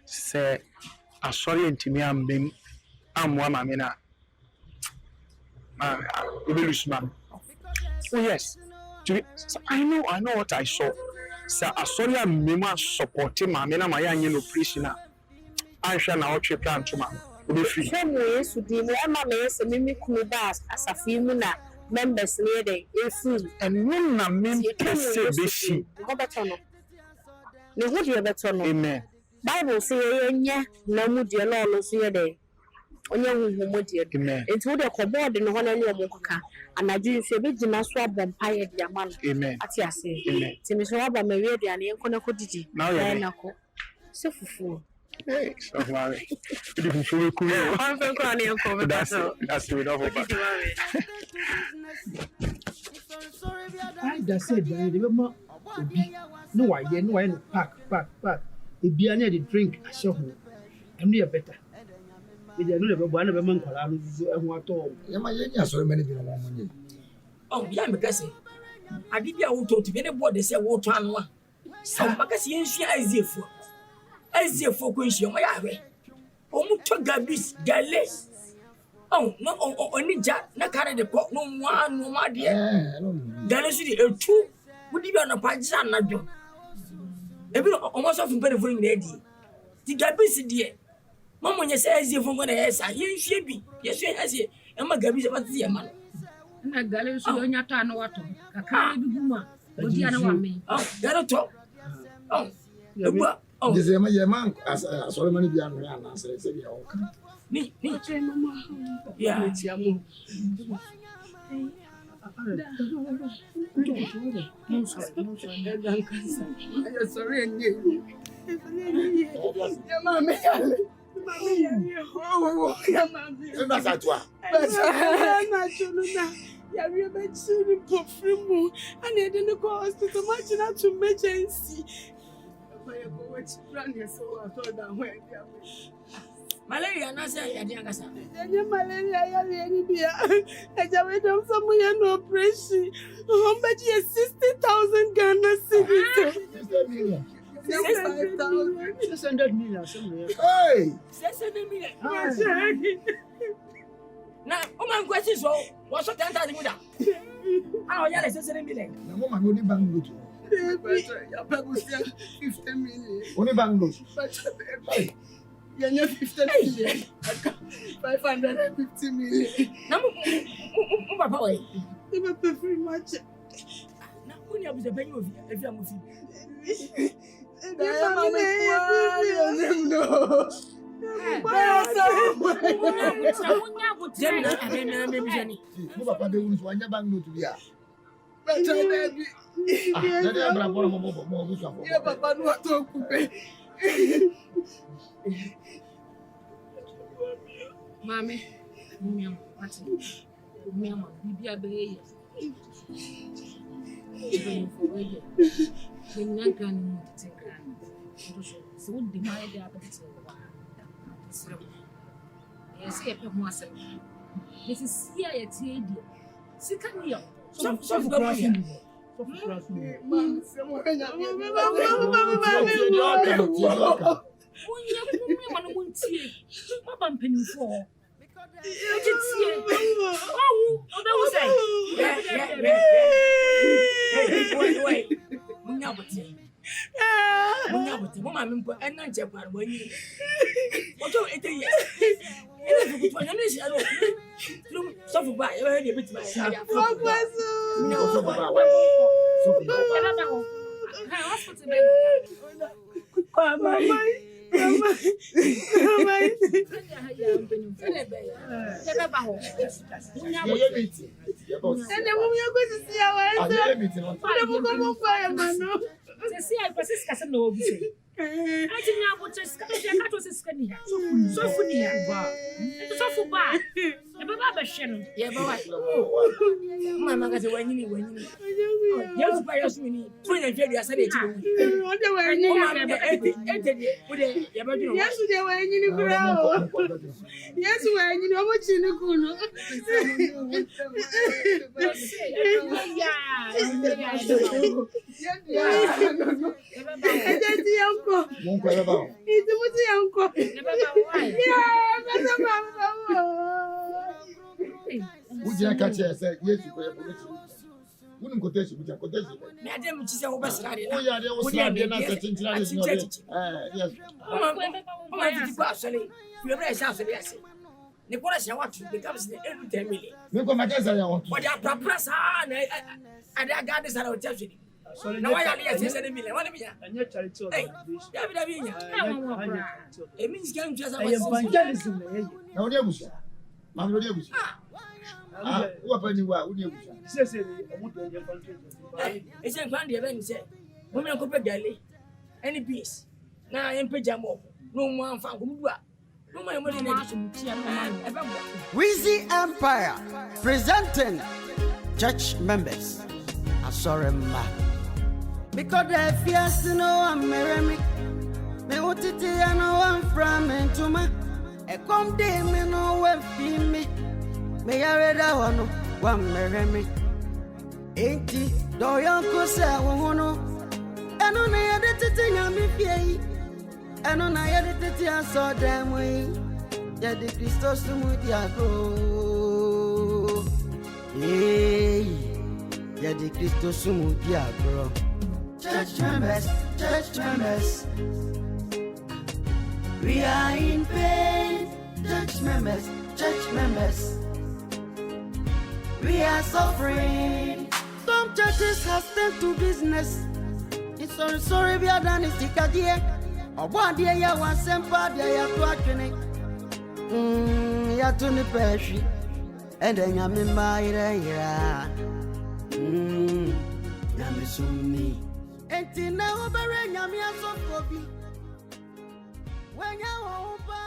Say sorry ntimi ambem amwa mame na man. Oh yes. I know what I saw. Say sorry amema supporting mame na my anya no operation na. Ansha na o twe plan to ma. Obe free. Say mo yesu di mo ema me yesu mimi kunu ba asafi mu na members ne dey efu and one na mem pese be shi. Go better no. Ne ho dey better no. Amen. Bible say yenye na mu de na ono so ye dey onye hu mu de enti wo de ko board no ho na ne omo kaka anaju nso be gina so abompa ye de ama no amen ati ase amen timi so aba mawie de ane enko na ko didi na ko So fufu. Hey, so mommy. The fufu cool. I'm from Kwani and Kobe. That's it off. I just said that the mama no I no pack. The beer near the drink I show her. I'm near better. If you know one of the man called I want all. Yama so many people. Oh, yeah, because I did your auto to get a board. They say water and one. Some because you ain't easy for question. My way. Oh, to Gabis, Gale. Oh, no, only Jack, not carry the pot, no one, no, my dear. Galaxy, two would be on a partisan, not do. Every almost often better for lady. The Gabis, dear. Mamma, you say as if I'm going to answer. You should be. Yes, I say, and my Gabis about the man. Na gale so onya ta na wato kaka bi guma odi ana wa me garo to This is my man as Solomon be and say ya okay. Ni mama. Yeah. Ya remember to perfume and I didn't go hospital much not to emergency. Malaria na say ya dia ngasa. Ya malaria ya really bia. I just went on some no operation. Hombaji 60,000 Ghana cedis. 600 million somewhere. Hey! 600 million. Now, man question so, what's 10,000 muda? Ah, ya 600 million. Na mama no ni bank Ya pago 50 million. Only bank note. Ya 50 million. 550 million. Na papa we. You pay free much. Na uni abuze penny ofi, efi amufi. Mami, mama, bibi abeye. Even for wedding. When you can take so would be my diabetes. Yes, I put myself. This is here at TAD. Second year. So go Mama, I'm not Japan when you. What do it is? So by a bit my I persist no be. I think I would just come here. That was a skinny. So funny. So for bad. Baba Shannon. Yeah, my mother said, when you yes, by us, we need 20 years. I said, yes, they were in the ground. Yes, when you know what you know. Would you catch us? Yes, you wouldn't go test you. Madam, which is our best idea. Oh, yeah, there was yes. Actually, you have a Nicholas, I want to become every 10 million. Look at my guess. I want But I promise, and I got this out of Chelsea. So now I have 600 million. What do you mean? It means going just evangelism. Now, dear Bush. Mamma, dear Bush. What penny were you? Says it's a grand event. Women could be daily. Any piece. Na yempagya mo. No mo amfa nkomdua. No mo yemo de na Weezy Empire presenting church members. Asoremba. Because the fears no one marry me. Me utiti no one from entuma. E come de me no one feel me. Me yare da one marry me. Enti do yanko se wo no. Eno na ye de titi nyame fie. Eno na ye de titi aso dem we. Ye de Kristo sumu di agro. Hey. Ye de Kristo sumu di agro. Church members, we are in pain. Church members, we are suffering. Some churches have turned to business. It's sorry, we are done. It's the idea. Or one day, you want some party, you have to actually. You have to the and then I'm in my area. Yamisumi. Enti na obere nyame aso kobi. Wenya wo pa